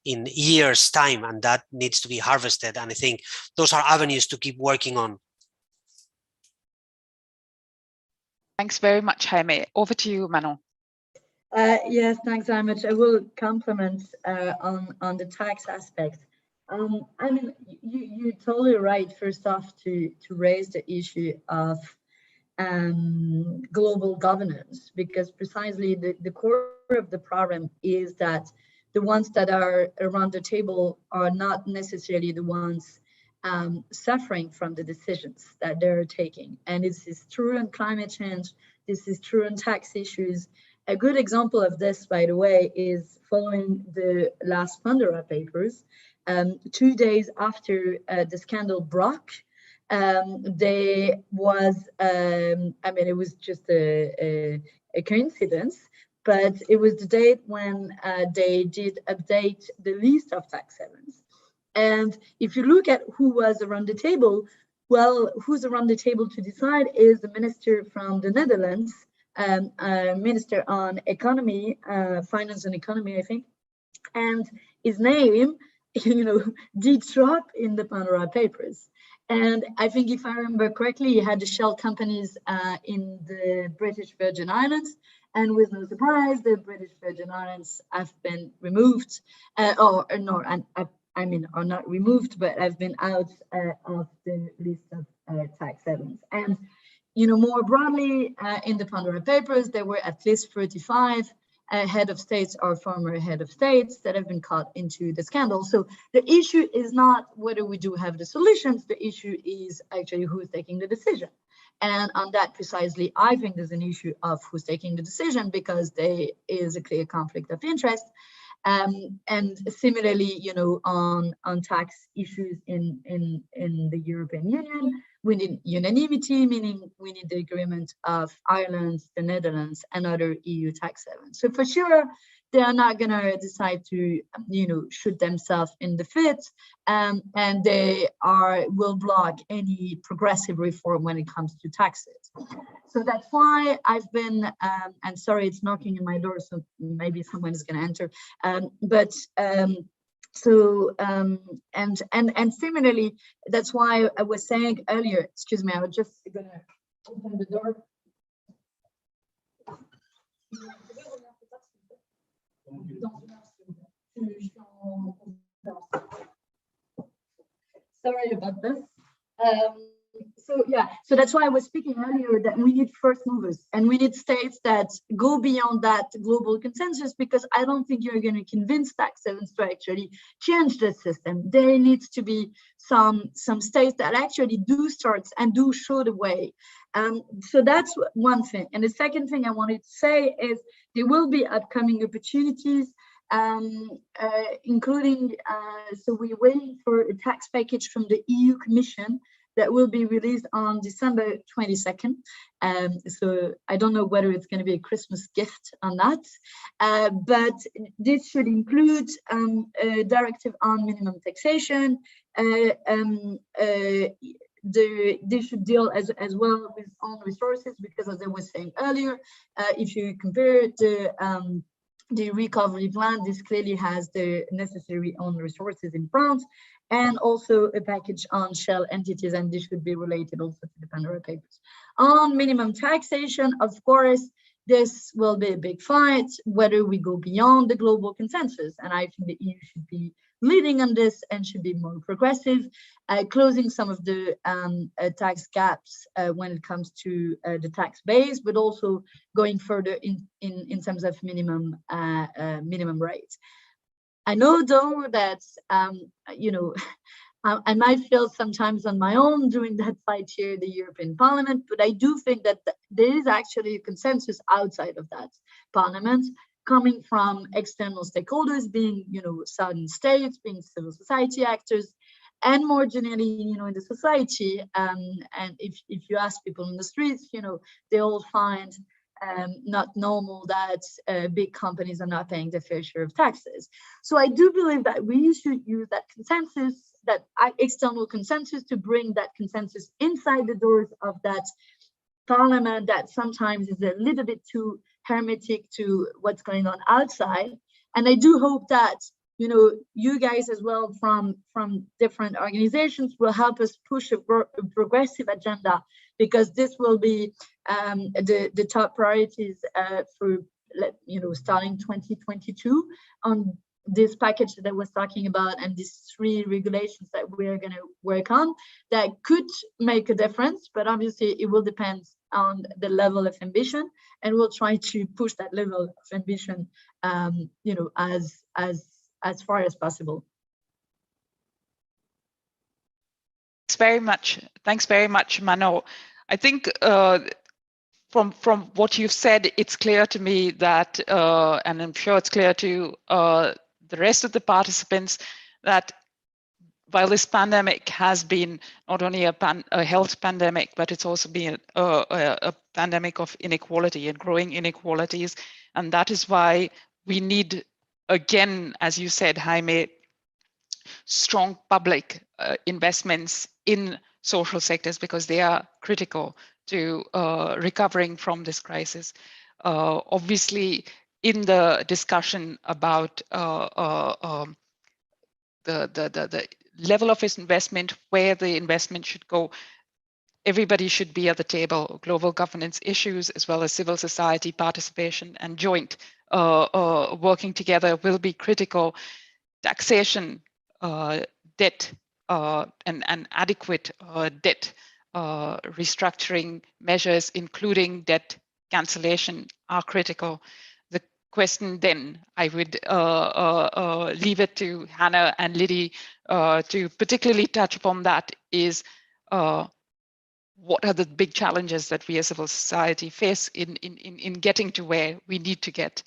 years' time, and that needs to be harvested. And I think those are avenues to keep working on. Thanks very much, Jaime. Over to you, Manon. Yes, thanks very much. I will compliment on the tax aspect. I mean, you're totally right, first off, to raise the issue of global governance, because precisely the core of the problem is that the ones that are around the table are not necessarily the ones suffering from the decisions that they're taking. And this is true on climate change. This is true on tax issues. A good example of this, by the way, is following the last Pandora papers. 2 days after the scandal broke, there was, I mean, it was just a coincidence, but it was the date when they did update the list of tax havens. And if you look at who was around the table, well, who's around the table to decide is the minister from the Netherlands, Minister on Economy, Finance and Economy, I think. And his name, did drop in the Pandora papers. And I think if I remember correctly, he had the shell companies in the British Virgin Islands. And with no surprise, the British Virgin Islands have been removed, are not removed, but have been out of the list of tax havens. And, more broadly, in the Pandora papers, there were at least 35 head of states or former head of states that have been caught into the scandal. So the issue is not whether we do have the solutions, the issue is actually who's taking the decision. And on that precisely, I think there's an issue of who's taking the decision, because there is a clear conflict of interest. And similarly, on tax issues in the European Union, we need unanimity, meaning we need the agreement of Ireland, the Netherlands, and other EU tax havens. So for sure, they are not going to decide to, shoot themselves in the foot, and they will block any progressive reform when it comes to taxes. So that's why I've been, and sorry, it's knocking on my door, so maybe someone is going to enter. And similarly, that's why I was saying earlier, excuse me, I was just going to open the door. Sorry about this. So that's why I was speaking earlier that we need first movers, and we need states that go beyond that global consensus, because I don't think you're going to convince tax havens to actually change the system. There needs to be some states that actually do start and do show the way. So that's one thing. And the second thing I wanted to say is there will be upcoming opportunities, including, so we're waiting for a tax package from the EU Commission that will be released on December 22nd. So I don't know whether it's going to be a Christmas gift on that, but this should include a directive on minimum taxation. They should deal as well with own resources, because as I was saying earlier, if you compare the recovery plan, this clearly has the necessary own resources in France, and also a package on shell entities, and this should be related also to the Pandora papers. On minimum taxation, of course, this will be a big fight, whether we go beyond the global consensus, and I think the EU should be leading on this and should be more progressive, closing some of the tax gaps when it comes to the tax base, but also going further in terms of minimum rates. I know, though, that I might feel sometimes on my own doing that fight here in the European Parliament, but I do think that there is actually a consensus outside of that Parliament, coming from external stakeholders, being, southern states, being civil society actors, and more generally, in the society. And if you ask people in the streets, they all find not normal that big companies are not paying their fair share of taxes. So I do believe that we should use that consensus, that external consensus, to bring that consensus inside the doors of that Parliament that sometimes is a little bit too hermetic to what's going on outside. And I do hope that you guys as well from different organizations will help us push a progressive agenda, because this will be the top priorities for starting 2022 on this package that I was talking about, and these 3 regulations that we're going to work on that could make a difference. But obviously it will depend on the level of ambition, and we'll try to push that level of ambition, you know, as far as possible. Thanks very much, Manon. I think from what you've said, it's clear to me that, and I'm sure it's clear to the rest of the participants, that while this pandemic has been not only a health pandemic, but it's also been a pandemic of inequality and growing inequalities. And that is why we need, again, as you said, Jaime, strong public investments in social sectors, because they are critical to recovering from this crisis. Obviously, in the discussion about the level of investment, where the investment should go, everybody should be at the table. Global governance issues, as well as civil society participation and joint working together will be critical. Taxation, debt, and adequate debt restructuring measures, including debt cancellation, are critical. The question then, I would leave it to Hannah and Liddy to particularly touch upon that, is what are the big challenges that we as civil society face in getting to where we need to get.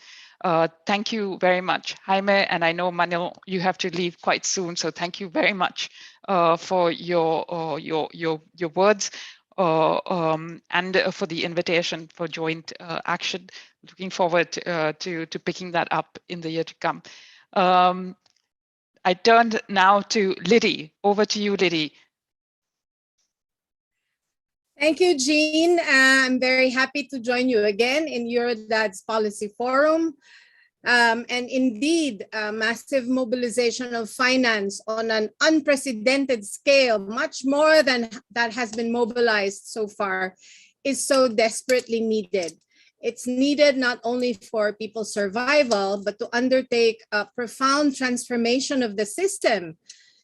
Thank you very much, Jaime, and I know, Manuel, you have to leave quite soon, so thank you very much for your words and for the invitation for joint action. Looking forward to picking that up in the year to come. I turned now to Liddy. Over to you, Liddy. Thank you, Jean. I'm very happy to join you again in Eurodad's Policy Forum. And indeed, massive mobilization of finance on an unprecedented scale, much more than that has been mobilized so far, is so desperately needed. It's needed not only for people's survival, but to undertake a profound transformation of the system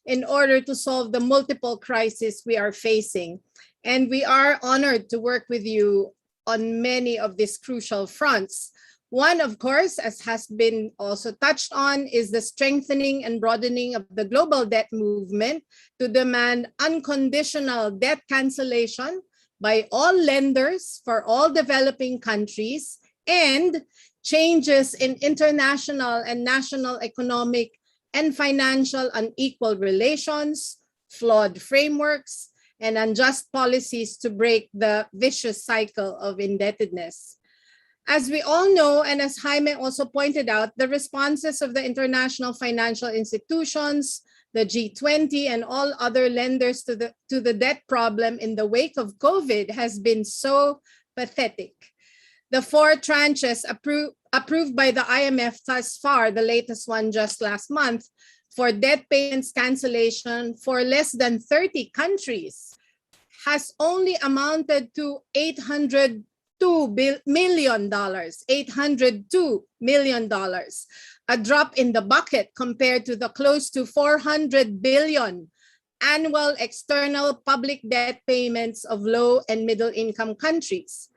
in order to solve the multiple crises we are facing. And we are honored to work with you on many of these crucial fronts. One, of course, as has been also touched on, is the strengthening and broadening of the global debt movement to demand unconditional debt cancellation by all lenders for all developing countries, and changes in international and national economic and financial unequal relations, flawed frameworks, and unjust policies to break the vicious cycle of indebtedness. As we all know, and as Jaime also pointed out, the responses of the international financial institutions, the G20, and all other lenders to the debt problem in the wake of COVID has been so pathetic. The 4 tranches approved by the IMF thus far, the latest one just last month, for debt payments cancellation for less than 30 countries, has only amounted to $802 million, $802 million, a drop in the bucket compared to the close to $400 billion annual external public debt payments of low and middle income countries.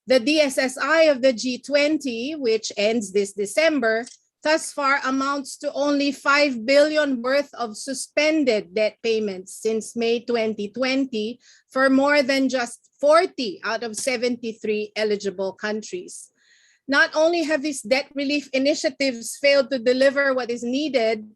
The DSSI of the G20, which ends this December, thus far amounts to only $5 billion worth of suspended debt payments since May 2020 for more than just 40 out of 73 eligible countries. Not only have these debt relief initiatives failed to deliver what is needed,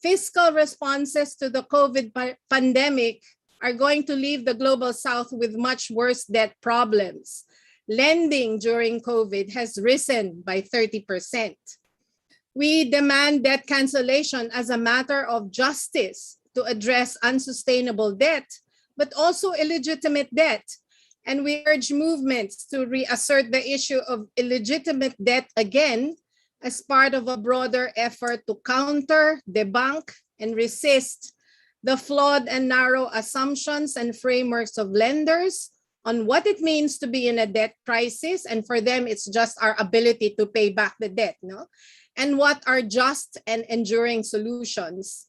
fiscal responses to the COVID pandemic are going to leave the Global South with much worse debt problems. Lending during COVID has risen by 30%. We demand debt cancellation as a matter of justice to address unsustainable debt, but also illegitimate debt. And we urge movements to reassert the issue of illegitimate debt again as part of a broader effort to counter, debunk, and resist the flawed and narrow assumptions and frameworks of lenders on what it means to be in a debt crisis. And for them, it's just our ability to pay back the debt, no? And what are just and enduring solutions.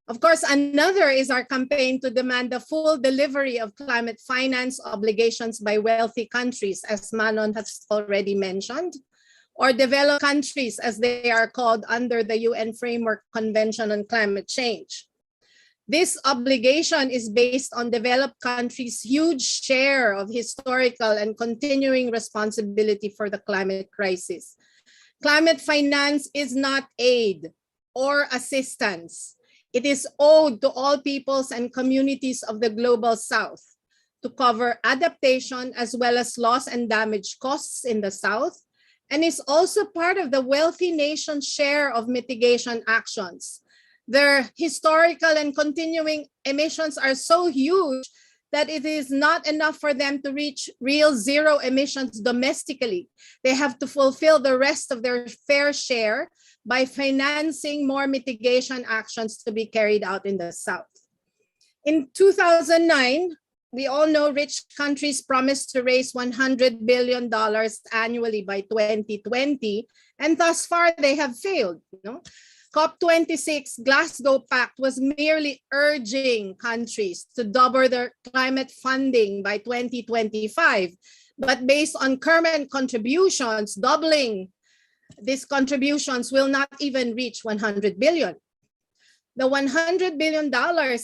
Of course, another is our campaign to demand the full delivery of climate finance obligations by wealthy countries, as Manon has already mentioned, or developed countries as they are called under the UN Framework Convention on Climate Change. This obligation is based on developed countries' huge share of historical and continuing responsibility for the climate crisis. Climate finance is not aid or assistance. It is owed to all peoples and communities of the Global South to cover adaptation as well as loss and damage costs in the South, and is also part of the wealthy nation's share of mitigation actions. Their historical and continuing emissions are so huge that it is not enough for them to reach real zero emissions domestically. They have to fulfill the rest of their fair share by financing more mitigation actions to be carried out in the South. In 2009, we all know rich countries promised to raise $100 billion annually by 2020, and thus far they have failed. COP26 Glasgow Pact was merely urging countries to double their climate funding by 2025, but based on current contributions, doubling these contributions will not even reach 100 billion. The $100 billion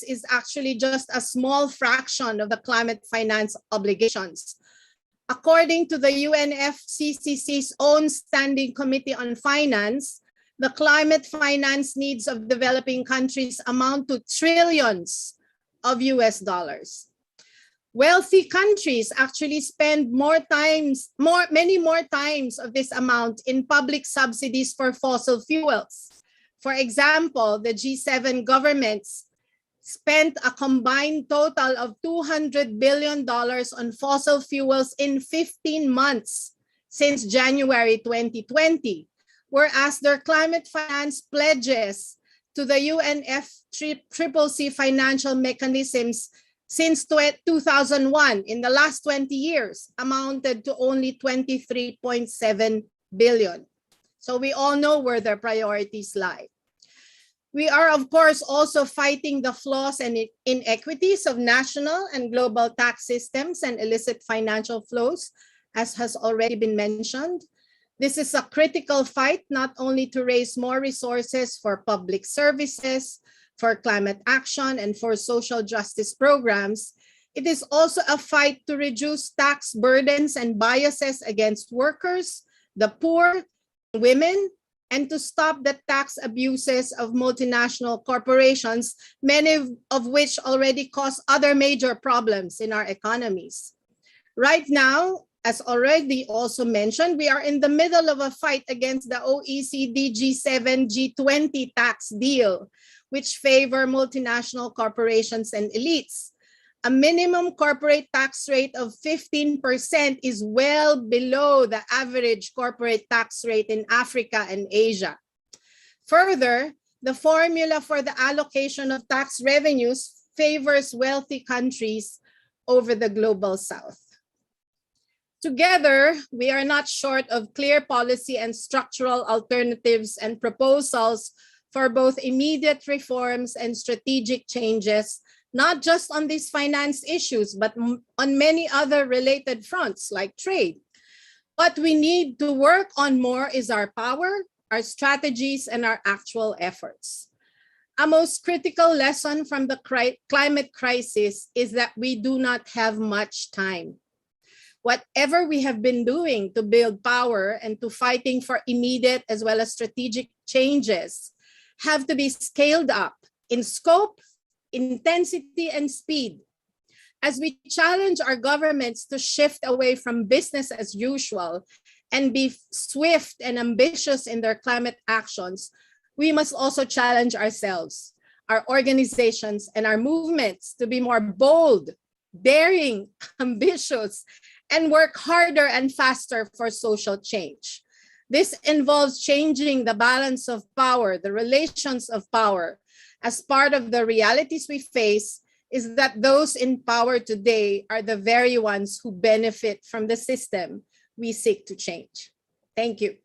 is actually just a small fraction of the climate finance obligations. According to the UNFCCC's own Standing Committee on Finance, the climate finance needs of developing countries amount to trillions of US dollars. Wealthy countries actually spend many more times of this amount in public subsidies for fossil fuels. For example, the G7 governments spent a combined total of $200 billion on fossil fuels in 15 months since January 2020, whereas their climate finance pledges to the UNFCCC financial mechanisms since 2001, in the last 20 years, amounted to only 23.7 billion. So we all know where their priorities lie. We are, of course, also fighting the flaws and inequities of national and global tax systems and illicit financial flows, as has already been mentioned. This is a critical fight, not only to raise more resources for public services, for climate action, and for social justice programs. It is also a fight to reduce tax burdens and biases against workers, the poor, women, and to stop the tax abuses of multinational corporations, many of which already cause other major problems in our economies. Right now, as already also mentioned, we are in the middle of a fight against the OECD G7 G20 tax deal, which favor multinational corporations and elites. A minimum corporate tax rate of 15% is well below the average corporate tax rate in Africa and Asia. Further, the formula for the allocation of tax revenues favors wealthy countries over the Global South. Together, we are not short of clear policy and structural alternatives and proposals for both immediate reforms and strategic changes, not just on these finance issues, but on many other related fronts like trade. What we need to work on more is our power, our strategies, and our actual efforts. A most critical lesson from the climate crisis is that we do not have much time. Whatever we have been doing to build power and to fighting for immediate as well as strategic changes have to be scaled up in scope, intensity, and speed. As we challenge our governments to shift away from business as usual and be swift and ambitious in their climate actions, we must also challenge ourselves, our organizations, and our movements to be more bold, daring, ambitious, and work harder and faster for social change. This involves changing the balance of power, the relations of power. As part of the realities we face is that those in power today are the very ones who benefit from the system we seek to change. Thank you.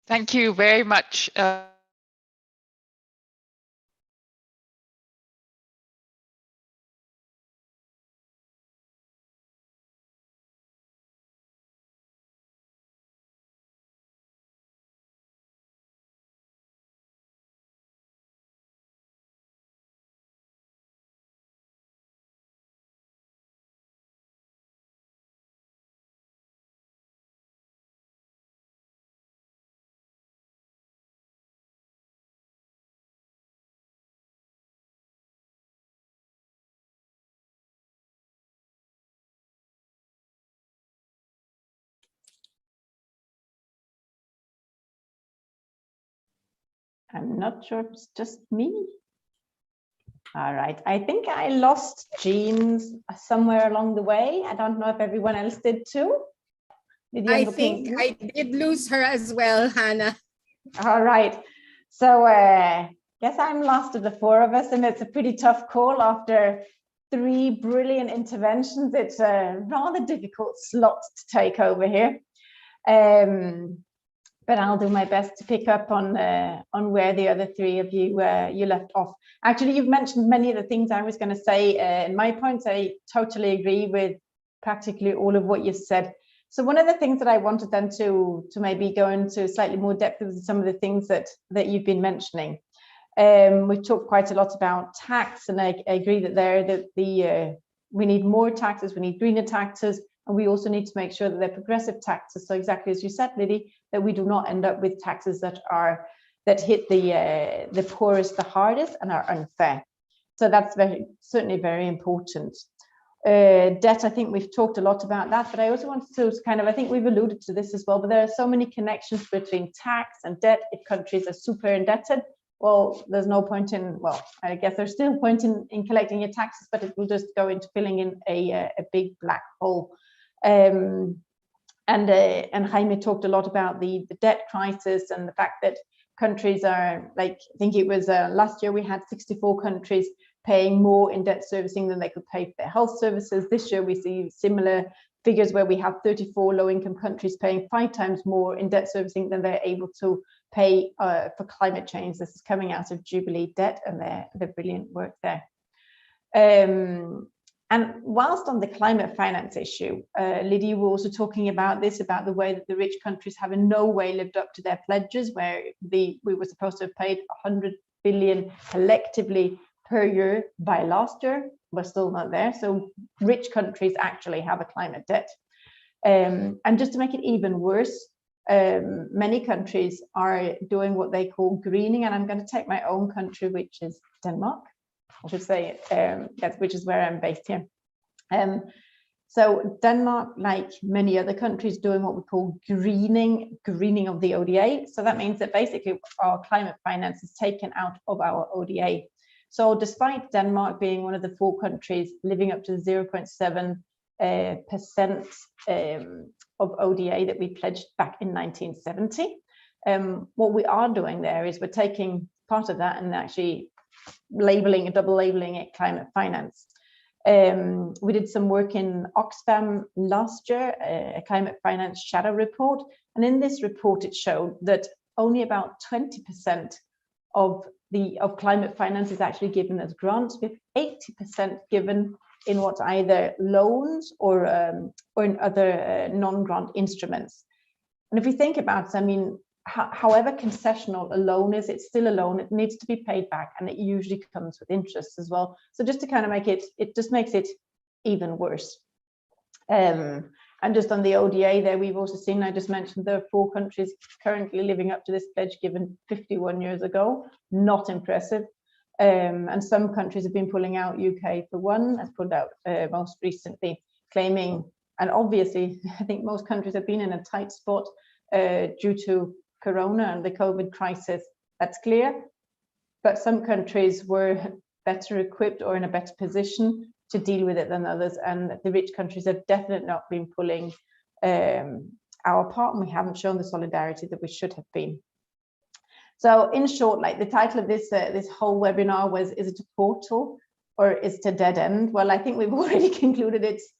Thank you very much. I'm not sure if it's just me. All right, I think I lost Jean somewhere along the way. I don't know if everyone else did too. I think I did lose her as well, Hannah. All right, so guess I'm last of the four of us, and it's a pretty tough call after 3 brilliant interventions. It's a rather difficult slot to take over here. But I'll do my best to pick up on where the other 3 of you you left off. Actually, you've mentioned many of the things I was going to say. In my points, I totally agree with practically all of what you've said. So one of the things that I wanted then to maybe go into slightly more depth with some of the things that you've been mentioning. We've talked quite a lot about tax, and I agree that we need more taxes, we need greener taxes, and we also need to make sure that they're progressive taxes. So exactly as you said, Liddy, that we do not end up with taxes that hit the poorest the hardest and are unfair. So that's certainly very important. Debt, I think we've talked a lot about that, but I also wanted to kind of, I think we've alluded to this as well, but there are so many connections between tax and debt. If countries are super indebted, well, there's no point in, well, I guess there's still a point in collecting your taxes, but it will just go into filling in a big black hole. And Jaime talked a lot about the debt crisis and the fact that countries are, like, I think it was last year we had 64 countries paying more in debt servicing than they could pay for their health services. This year we see similar figures where we have 34 low-income countries paying 5 times more in debt servicing than they're able to pay for climate change. This is coming out of Jubilee debt and their brilliant work there. And whilst on the climate finance issue, Lydia, you were also talking about this, about the way that the rich countries have in no way lived up to their pledges, where we were supposed to have paid 100 billion collectively per year by last year. We're still not there. So rich countries actually have a climate debt. And just to make it even worse, many countries are doing what they call greening. And I'm going to take my own country, which is Denmark. I should say, which is where I'm based here. So Denmark, like many other countries, doing what we call greening of the ODA. So that means that basically our climate finance is taken out of our ODA. So despite Denmark being one of the 4 countries living up to 0.7% of ODA that we pledged back in 1970, what we are doing there is we're taking part of that and actually double labeling it climate finance. We did some work in Oxfam last year, a climate finance shadow report, and in this report it showed that only about 20% of climate finance is actually given as grants, with 80% given in what either loans or in other non-grant instruments. And if we think about it, I mean, however concessional a loan is, it's still a loan. It needs to be paid back, and it usually comes with interest as well. So just to kind of make it just makes it even worse. And just on the ODA there, we've also seen, I just mentioned, there are 4 countries currently living up to this pledge given 51 years ago. Not impressive. And some countries have been pulling out. UK, for one, has pulled out most recently, claiming, and obviously, I think most countries have been in a tight spot due to Corona and the COVID crisis. That's clear. But some countries were better equipped or in a better position to deal with it than others, and the rich countries have definitely not been pulling our part, and we haven't shown the solidarity that we should have been. So in short, like the title of this whole webinar was, is it a portal or is it a dead end? Well, I think we've already concluded it's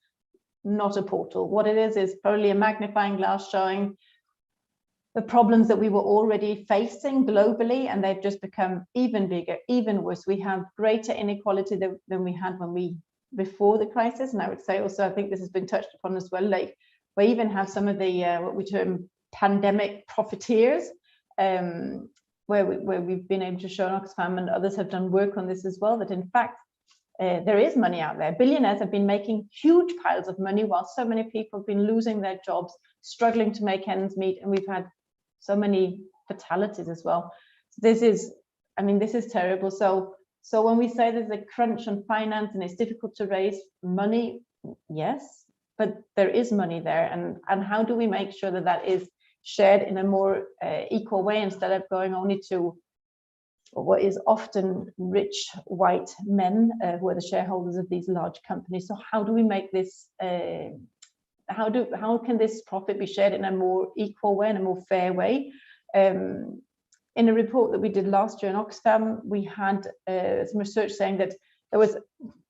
not a portal. What it is probably a magnifying glass showing the problems that we were already facing globally, and they've just become even bigger, even worse. We have greater inequality than we had before the crisis. And I would say also, I think this has been touched upon as well, like we even have some of the what we term pandemic profiteers, where we've been able to show, Oxfam and others have done work on this as well, that in fact there is money out there. Billionaires have been making huge piles of money while so many people have been losing their jobs, struggling to make ends meet, and we've had so many fatalities as well. So this is terrible. So when we say there's a crunch on finance and it's difficult to raise money, yes, but there is money there, and how do we make sure that that is shared in a more equal way, instead of going only to what is often rich white men who are the shareholders of these large companies. So how do we make this, how can this profit be shared in a more equal way, in a more fair way? In a report that we did last year in Oxfam, we had some research saying that there was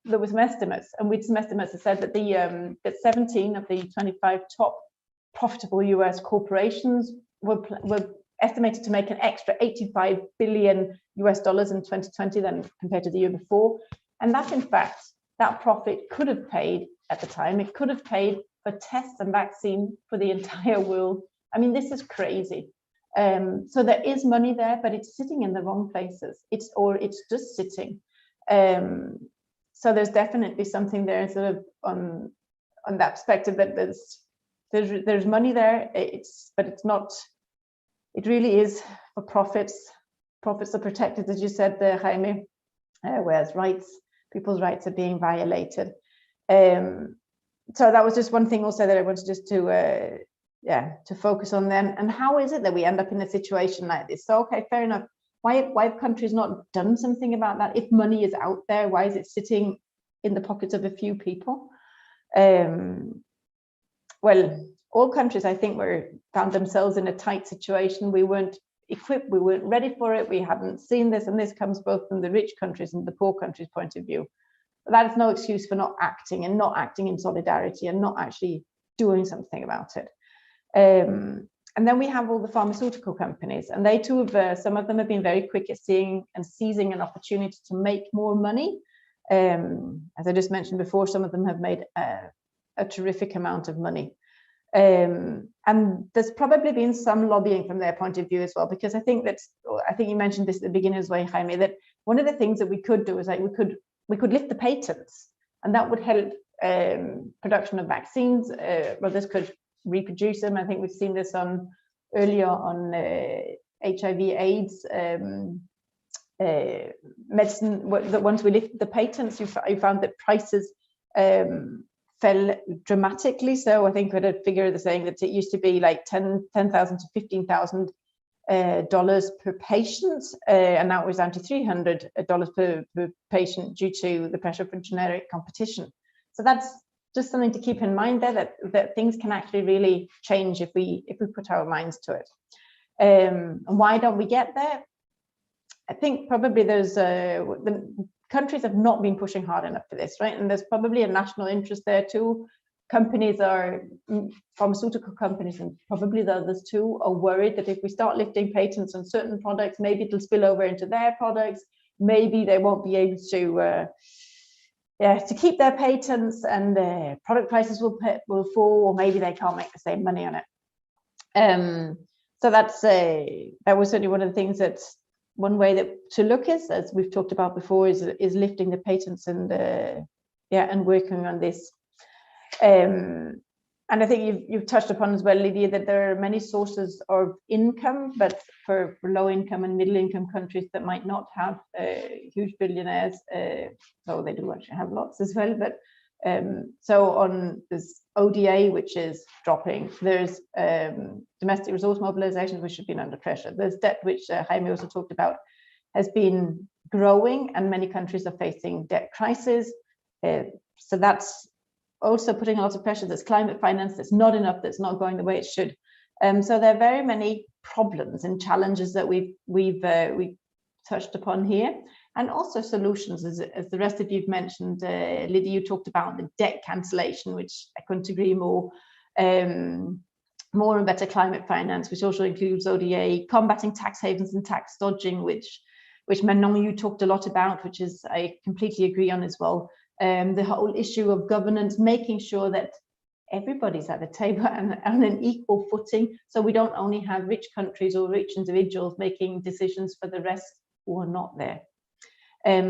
some estimates, and we had some estimates that said that that 17 of the 25 top profitable US corporations were estimated to make an extra $85 billion US in 2020 than compared to the year before. And that, in fact, that profit could have paid at the time, it could have paid for tests and vaccine for the entire world. I mean, this is crazy. So there is money there, but it's sitting in the wrong places. It's just sitting. So there's definitely something there sort of on that perspective that there's money there. But it's not. It really is for profits. Profits are protected, as you said there, Jaime, whereas people's rights are being violated. So that was just one thing also that I wanted just to focus on then. And how is it that we end up in a situation like this? So, okay, fair enough. Why have countries not done something about that? If money is out there, why is it sitting in the pockets of a few people? Well, all countries, I think, found themselves in a tight situation. We weren't equipped, we weren't ready for it, we hadn't seen this, and this comes both from the rich countries and the poor countries' point of view. But that is no excuse for not acting and not acting in solidarity and not actually doing something about it. And then we have all the pharmaceutical companies, and they too have, some of them have been very quick at seeing and seizing an opportunity to make more money. As I just mentioned before, some of them have made a terrific amount of money. And there's probably been some lobbying from their point of view as well, because I think you mentioned this at the beginning as well, Jaime, that one of the things that we could do is like we could lift the patents, and that would help production of vaccines. Others could reproduce them. I think we've seen this earlier on HIV/AIDS medicine. That once we lifted the patents, you found that prices fell dramatically. So I think we had a figure that's saying that it used to be like $10,000 to $15,000 per patient, and now it was down to $300 per patient due to the pressure from generic competition. So that's just something to keep in mind there, that things can actually really change if we put our minds to it. And why don't we get there? I think probably there's the countries have not been pushing hard enough for this, right? And there's probably a national interest there too. Pharmaceutical companies, and probably the others too, are worried that if we start lifting patents on certain products, maybe it'll spill over into their products. Maybe they won't be able to keep their patents, and product prices will fall, or maybe they can't make the same money on it. So that was certainly one of the things that. One way to look is, as we've talked about before, is lifting the patents and working on this. And I think you've touched upon as well, Lydia, that there are many sources of income, but for low income and middle income countries that might not have huge billionaires, though they do actually have lots as well. But so on this ODA, which is dropping, there's domestic resource mobilizations, which have been under pressure. There's debt, which Jaime also talked about, has been growing, and many countries are facing debt crisis. So that's also putting a lot of pressure. There's climate finance that's not enough, that's not going the way it should. So there are very many problems and challenges that we've touched upon here, and also solutions, as the rest of you've mentioned. Lydia, you talked about the debt cancellation, which I couldn't agree more. More and better climate finance, which also includes ODA, combating tax havens and tax dodging, which Manon, you talked a lot about, which is I completely agree on as well. The whole issue of governance, making sure that everybody's at the table and on an equal footing, so we don't only have rich countries or rich individuals making decisions for the rest who are not there.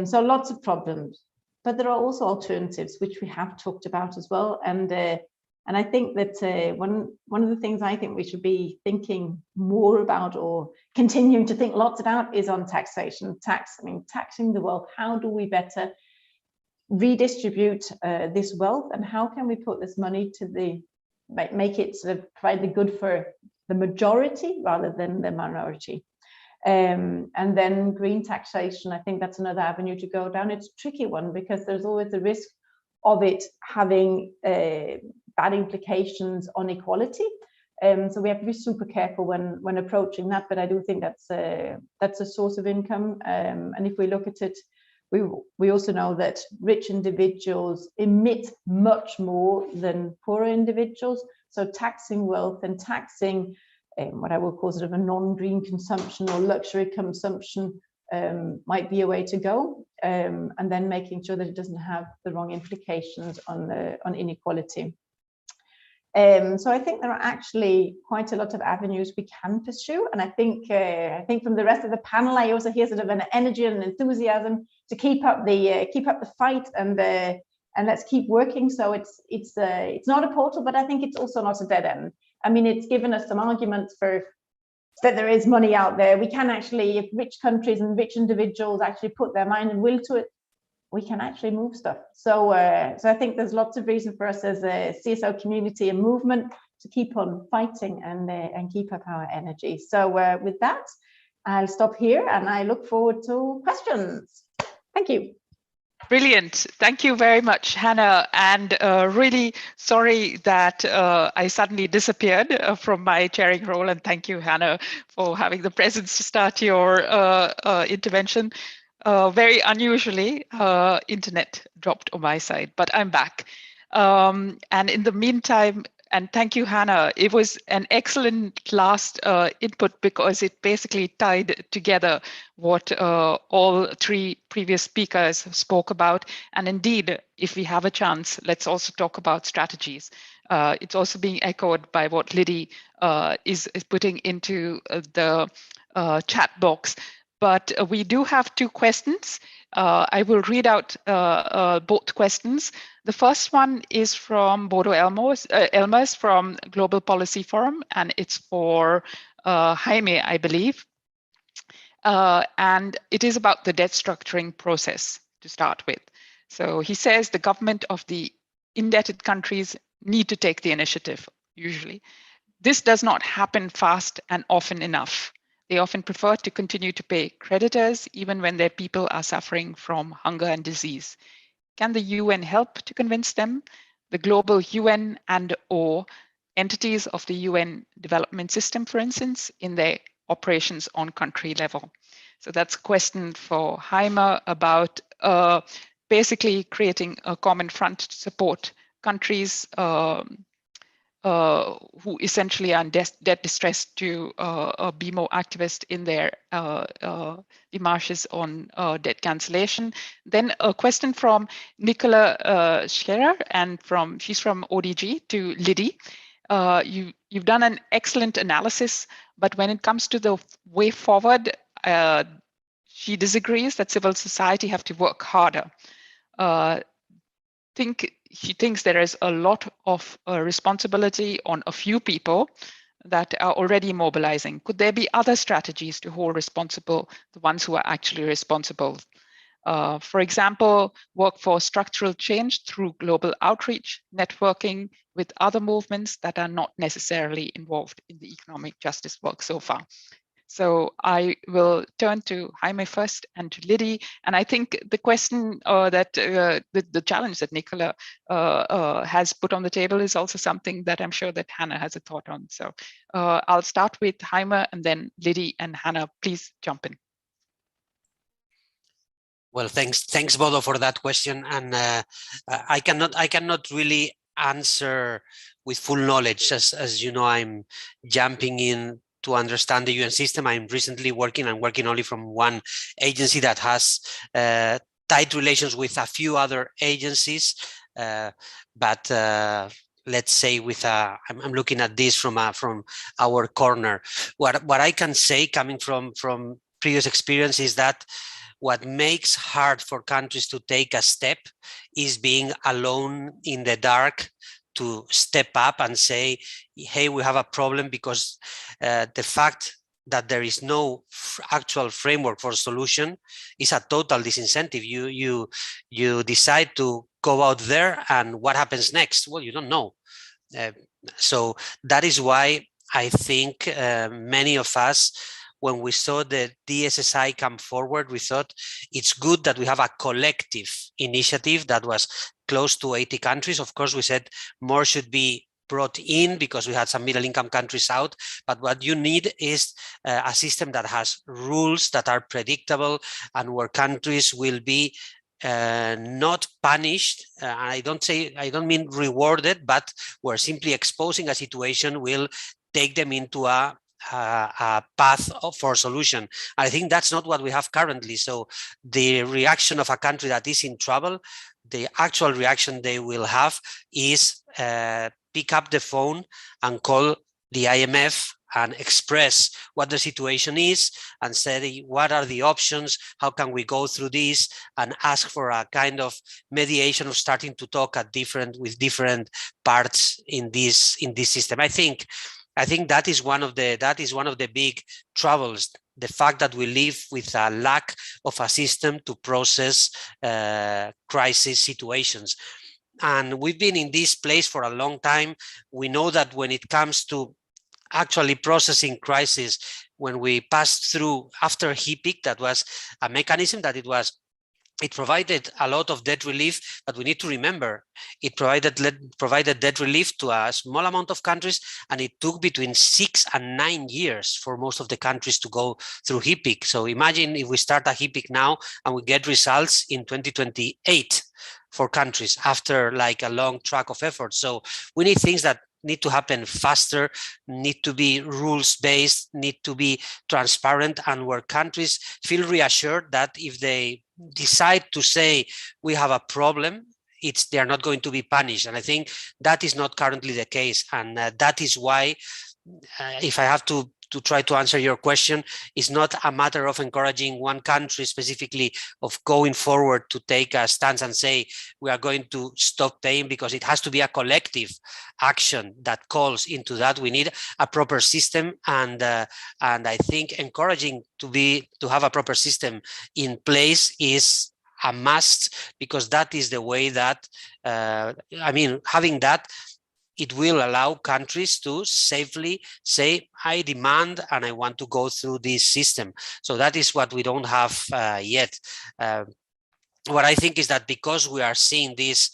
So lots of problems, but there are also alternatives, which we have talked about as well. And I think that one of the things I think we should be thinking more about, or continuing to think lots about, is on taxation. Taxing the wealth. How do we better redistribute this wealth, and how can we put this money to make it sort of provide the good for the majority rather than the minority? And then green taxation, I think that's another avenue to go down. It's a tricky one because there's always the risk of it having bad implications on equality. So we have to be super careful when approaching that, but I do think that's a source of income. And if we look at it, we also know that rich individuals emit much more than poorer individuals. So taxing wealth and taxing what I would call sort of a non-green consumption or luxury consumption might be a way to go, and then making sure that it doesn't have the wrong implications on inequality. So I think there are actually quite a lot of avenues we can pursue, and I think from the rest of the panel, I also hear sort of an energy and enthusiasm to keep up the fight, and let's keep working. So it's not a portal, but I think it's also not a dead end. I mean, it's given us some arguments for that there is money out there. We can actually, if rich countries and rich individuals actually put their mind and will to it, we can actually move stuff. So I think there's lots of reason for us as a CSO community and movement to keep on fighting and keep up our energy. So with that, I'll stop here and I look forward to questions. Thank you. Brilliant. Thank you very much, Hannah. And really sorry that I suddenly disappeared from my chairing role. And thank you, Hannah, for having the presence to start your intervention. Very unusually, internet dropped on my side, but I'm back. And in the meantime, and thank you, Hannah. It was an excellent last input because it basically tied together what all three previous speakers spoke about. And indeed, if we have a chance, let's also talk about strategies. It's also being echoed by what Liddy is putting into the chat box. But we do have two questions. I will read out both questions. The first one is from Bodo Elmers from Global Policy Forum, and it's for Jaime, I believe. And it is about the debt structuring process to start with. So he says the government of the indebted countries need to take the initiative, usually. This does not happen fast and often enough. They often prefer to continue to pay creditors even when their people are suffering from hunger and disease. Can the UN help to convince them? The global UN and/or entities of the UN development system, for instance, in their operations on country level. So that's a question for Jaime about basically creating a common front to support countries who essentially are in debt distress to be more activist in their demarches on debt cancellation. Then a question from Nicola Scherer, and she's from ODG, to Liddy. You've done an excellent analysis, but when it comes to the way forward, she disagrees that civil society have to work harder. She thinks there is a lot of responsibility on a few people that are already mobilizing. Could there be other strategies to hold responsible the ones who are actually responsible? For example, work for structural change through global outreach, networking with other movements that are not necessarily involved in the economic justice work so far. So I will turn to Jaime first and to Liddy. And I think the question that the challenge that Nicola has put on the table is also something that I'm sure that Hannah has a thought on. So I'll start with Jaime and then Liddy, and Hannah, please jump in. Well, thanks Bodo for that question. And I cannot really answer with full knowledge, as you know, I'm jumping in to understand the UN system. I'm recently working only from one agency that has tight relations with a few other agencies, but let's say I'm looking at this from our corner. What I can say, coming from previous experience, is that what makes hard for countries to take a step is being alone in the dark, to step up and say, hey, we have a problem, because the fact that there is no actual framework for solution is a total disincentive. You decide to go out there, and what happens next? Well, you don't know. So that is why I think many of us when we saw the DSSI come forward, we thought it's good that we have a collective initiative that was close to 80 countries. Of course, we said more should be brought in because we had some middle income countries out, but what you need is a system that has rules that are predictable and where countries will be not punished. I don't mean rewarded, but where simply exposing a situation will take them into a path for solution. I think that's not what we have currently. So the reaction of a country that is in trouble, the actual reaction they will have is pick up the phone and call the IMF and express what the situation is and say, what are the options? How can we go through this? And ask for a kind of mediation of starting to talk with different parts in this system. I think that is one of the big troubles, the fact that we live with a lack of a system to process crisis situations. And we've been in this place for a long time. We know that when it comes to actually processing crisis, when we passed through after HIPIC, that was a mechanism that it provided a lot of debt relief, but we need to remember it provided debt relief to a small amount of countries, and it took between 6 and 9 years for most of the countries to go through HIPIC. So imagine if we start a HIPIC now and we get results in 2028 for countries after like a long track of effort. So we need things that need to happen faster, need to be rules-based, need to be transparent, and where countries feel reassured that if they decide to say we have a problem, they are not going to be punished. And I think that is not currently the case. And that is why, if I have to try to answer your question, it's not a matter of encouraging one country specifically of going forward to take a stance and say we are going to stop paying, because it has to be a collective action that calls into that. We need a proper system, and I think encouraging to have a proper system in place is a must, because that is the way that having that, it will allow countries to safely say, I demand and I want to go through this system. So that is what we don't have yet. What I think is that because we are seeing this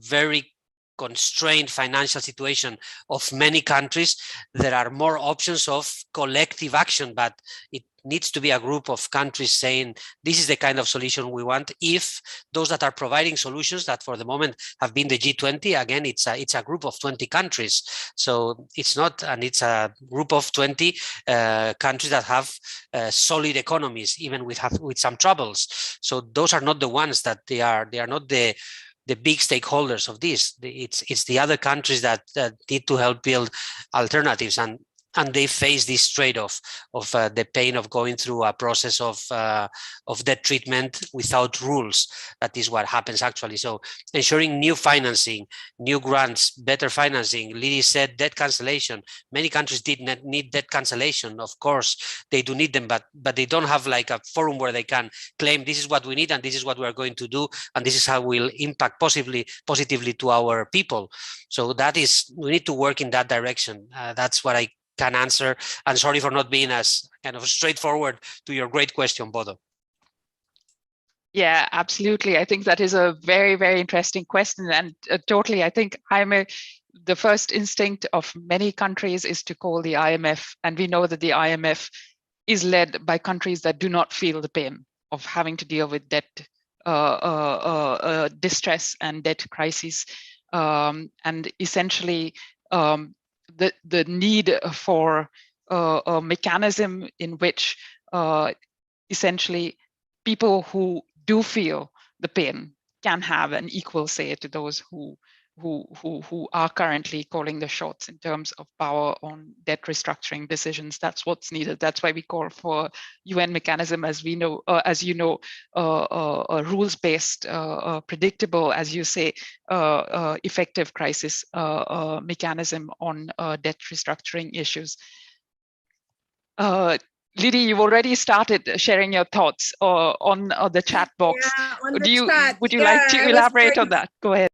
very constrained financial situation of many countries, there are more options of collective action, but it needs to be a group of countries saying this is the kind of solution we want. If those that are providing solutions, that for the moment have been the G20, again, it's a group of 20 countries. So it's not, and it's a group of 20 countries that have solid economies, even with some troubles. So those are not the ones that they are not the big stakeholders of this. It's the other countries that need to help build alternatives, and they face this trade-off of the pain of going through a process of debt treatment without rules. That is what happens actually. So ensuring new financing, new grants, better financing. Lily said debt cancellation. Many countries did not need debt cancellation. Of course, they do need them, but they don't have like a forum where they can claim this is what we need and this is what we are going to do and this is how we'll impact positively to our people. So we need to work in that direction. That's what I can answer, and sorry for not being as kind of straightforward to your great question, Bodo. Yeah, absolutely. I think that is a very, very interesting question, and totally, I think the first instinct of many countries is to call the IMF, and we know that the IMF is led by countries that do not feel the pain of having to deal with debt distress and debt crises, and essentially the need for a mechanism in which essentially people who do feel the pain can have an equal say to those who are currently calling the shots in terms of power on debt restructuring decisions. That's what's needed. That's why we call for UN mechanism, as we know, as you know, a rules-based, predictable, as you say, effective crisis mechanism on debt restructuring issues. Lydie, you've already started sharing your thoughts on the chat box. Yeah, on Would the you chat. like to elaborate on that? Go ahead.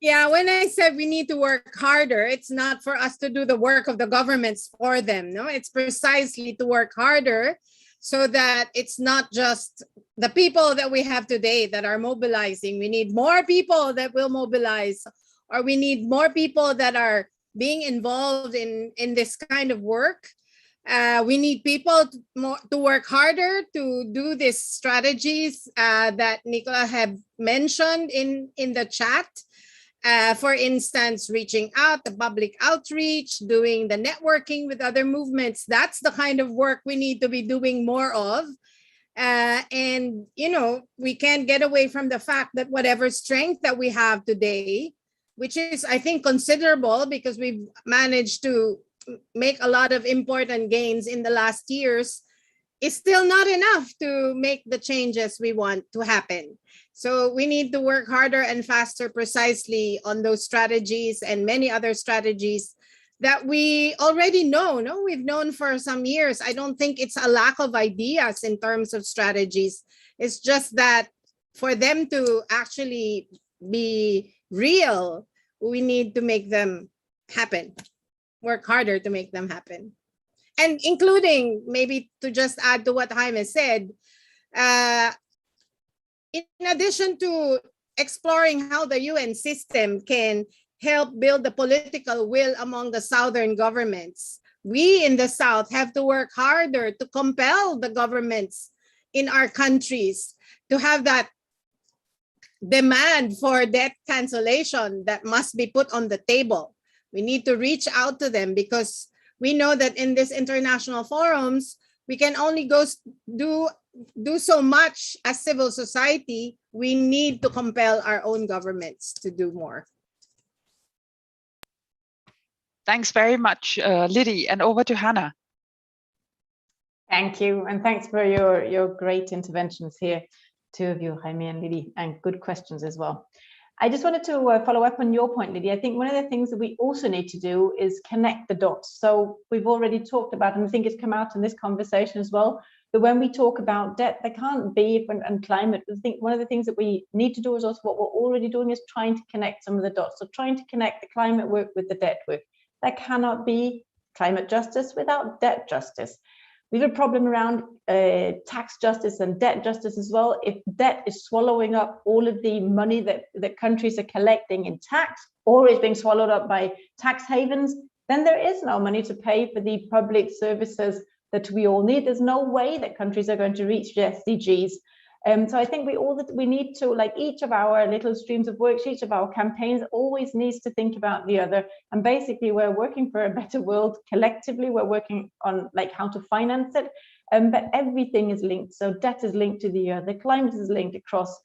Yeah, when I said we need to work harder, it's not for us to do the work of the governments for them. No, it's precisely to work harder so that it's not just the people that we have today that are mobilizing. We need more people that will mobilize, or we need more people that are being involved in this kind of work. We need people to work harder to do these strategies that Nicola have mentioned in the chat. For instance, reaching out, the public outreach, doing the networking with other movements. That's the kind of work we need to be doing more of. And, you know, we can't get away from the fact that whatever strength that we have today, which is, I think, considerable because we've managed to make a lot of important gains in the last years, is still not enough to make the changes we want to happen. So we need to work harder and faster precisely on those strategies and many other strategies that we already know. No, we've known for some years. I don't think it's a lack of ideas in terms of strategies. It's just that for them to actually be real, we need to make them happen, work harder to make them happen. And including, maybe to just add to what Jaime said, in addition to exploring how the UN system can help build the political will among the Southern governments, we in the South have to work harder to compel the governments in our countries to have that demand for debt cancellation that must be put on the table. We need to reach out to them because we know that in these international forums, we can only do so much as civil society. We need to compel our own governments to do more. Thanks very much, Liddy, and over to Hannah. Thank you, and thanks for your great interventions here, two of you, Jaime and Liddy, and good questions as well. I just wanted to follow up on your point, Liddy. I think one of the things that we also need to do is connect the dots. So we've already talked about, and I think it's come out in this conversation as well, that when we talk about debt, there can't be, and climate, I think one of the things that we need to do is also what we're already doing is trying to connect some of the dots. So trying to connect the climate work with the debt work. There cannot be climate justice without debt justice. We have a problem around tax justice and debt justice as well. If debt is swallowing up all of the money that countries are collecting in tax, or is being swallowed up by tax havens, then there is no money to pay for the public services that we all need. There's no way that countries are going to reach the SDGs. So I think we need to, like each of our little streams of work, each of our campaigns always needs to think about the other. And basically we're working for a better world collectively. We're working on like how to finance it, but everything is linked. So debt is linked to the other, climate is linked across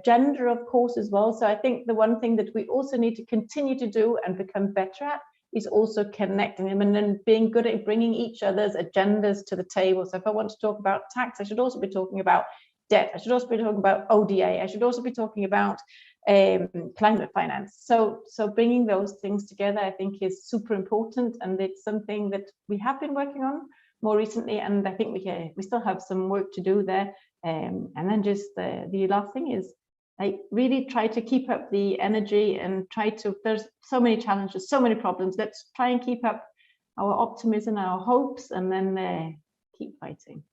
gender, of course, as well. So I think the one thing that we also need to continue to do and become better at is also connecting them and then being good at bringing each other's agendas to the table. So if I want to talk about tax, I should also be talking about debt. I should also be talking about ODA. I should also be talking about climate finance. So bringing those things together, I think, is super important, and it's something that we have been working on more recently, and I think we still have some work to do there. And then just the last thing is, like, really try to keep up the energy and try to. There's so many challenges, so many problems. Let's try and keep up our optimism, our hopes, and then keep fighting.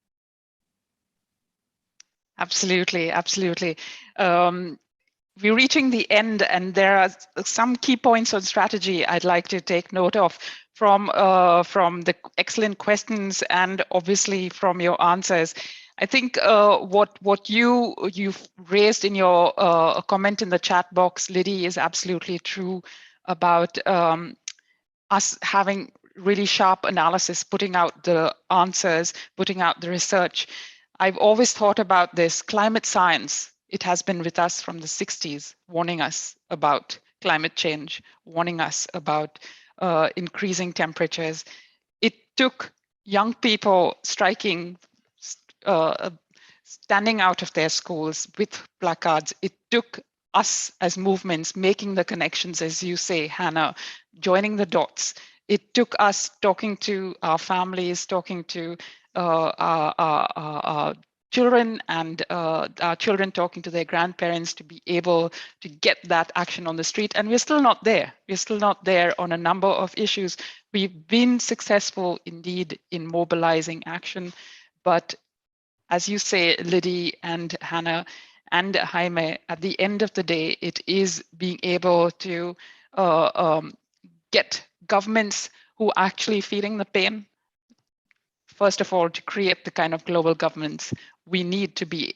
Absolutely, absolutely. We're reaching the end, and there are some key points on strategy I'd like to take note of from the excellent questions and obviously from your answers. I think what you've raised in your comment in the chat box, Liddy, is absolutely true about us having really sharp analysis, putting out the answers, putting out the research. I've always thought about this climate science. It has been with us from the 60s, warning us about climate change, warning us about increasing temperatures. It took young people standing out of their schools with placards. It took us as movements making the connections, as you say, Hannah, joining the dots. It took us talking to our families, talking to our children and our children talking to their grandparents to be able to get that action on the street. And we're still not there. We're still not there on a number of issues. We've been successful indeed in mobilizing action, but as you say, Liddy and Hannah and Jaime, at the end of the day, it is being able to get governments who are actually feeling the pain. First of all, to create the kind of global governments we need to be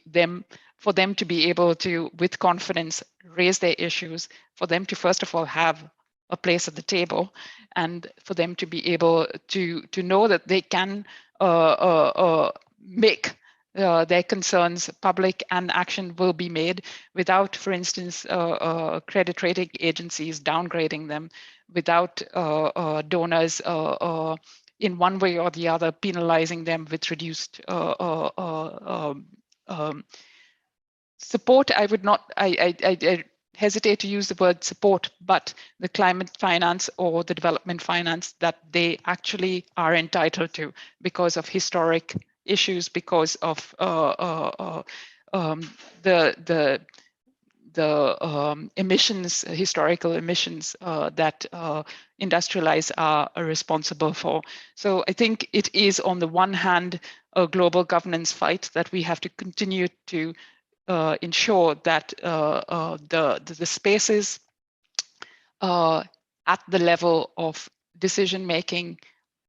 for them to be able to, with confidence, raise their issues, for them to first of all have a place at the table, and for them to be able to know that they can make their concerns public, and action will be made without, for instance, credit rating agencies downgrading them, without donors in one way or the other penalizing them with reduced support. I would not, I hesitate to use the word support, but the climate finance or the development finance that they actually are entitled to because of historic issues, because of the emissions, historical emissions that industrialized are responsible for. So I think it is, on the one hand, a global governance fight that we have to continue to ensure that the spaces at the level of decision making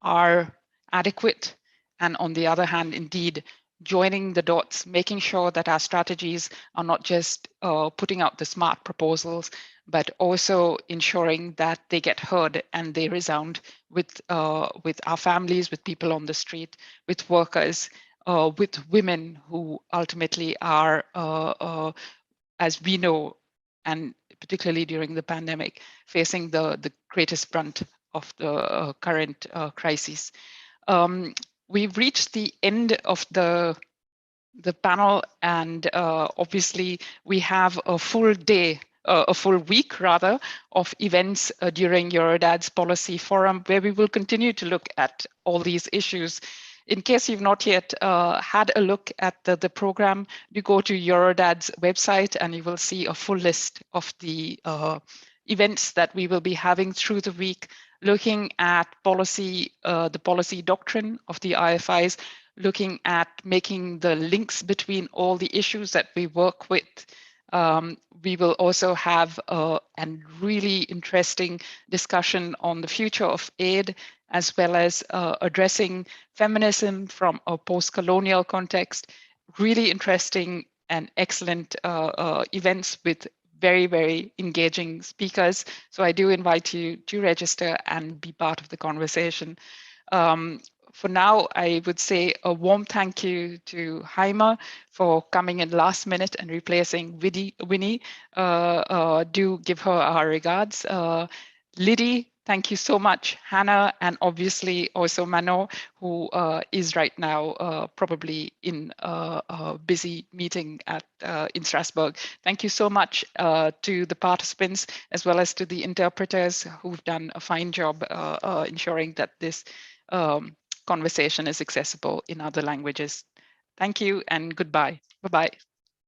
are adequate, and on the other hand, indeed, joining the dots, making sure that our strategies are not just putting out the smart proposals, but also ensuring that they get heard and they resound with our families, with people on the street, with workers, with women who ultimately are, as we know, and particularly during the pandemic, facing the greatest brunt of the current crisis. We've reached the end of the panel, and obviously we have a full day, a full week rather, of events during Eurodad's Policy Forum, where we will continue to look at all these issues. In case you've not yet had a look at the program, you go to Eurodad's website and you will see a full list of the events that we will be having through the week, looking at policy, the policy doctrine of the IFIs, looking at making the links between all the issues that we work with. We will also have a really interesting discussion on the future of aid, as well as addressing feminism from a post-colonial context. Really interesting and excellent events with very, very engaging speakers. So I do invite you to register and be part of the conversation. For now, I would say a warm thank you to Jaime for coming in last minute and replacing Winnie. Do give her our regards. Liddy, thank you so much. Hannah, and obviously also Manon, who is right now probably in a busy meeting in Strasbourg. Thank you so much to the participants, as well as to the interpreters who've done a fine job ensuring that this conversation is accessible in other languages. Thank you and goodbye. Bye-bye.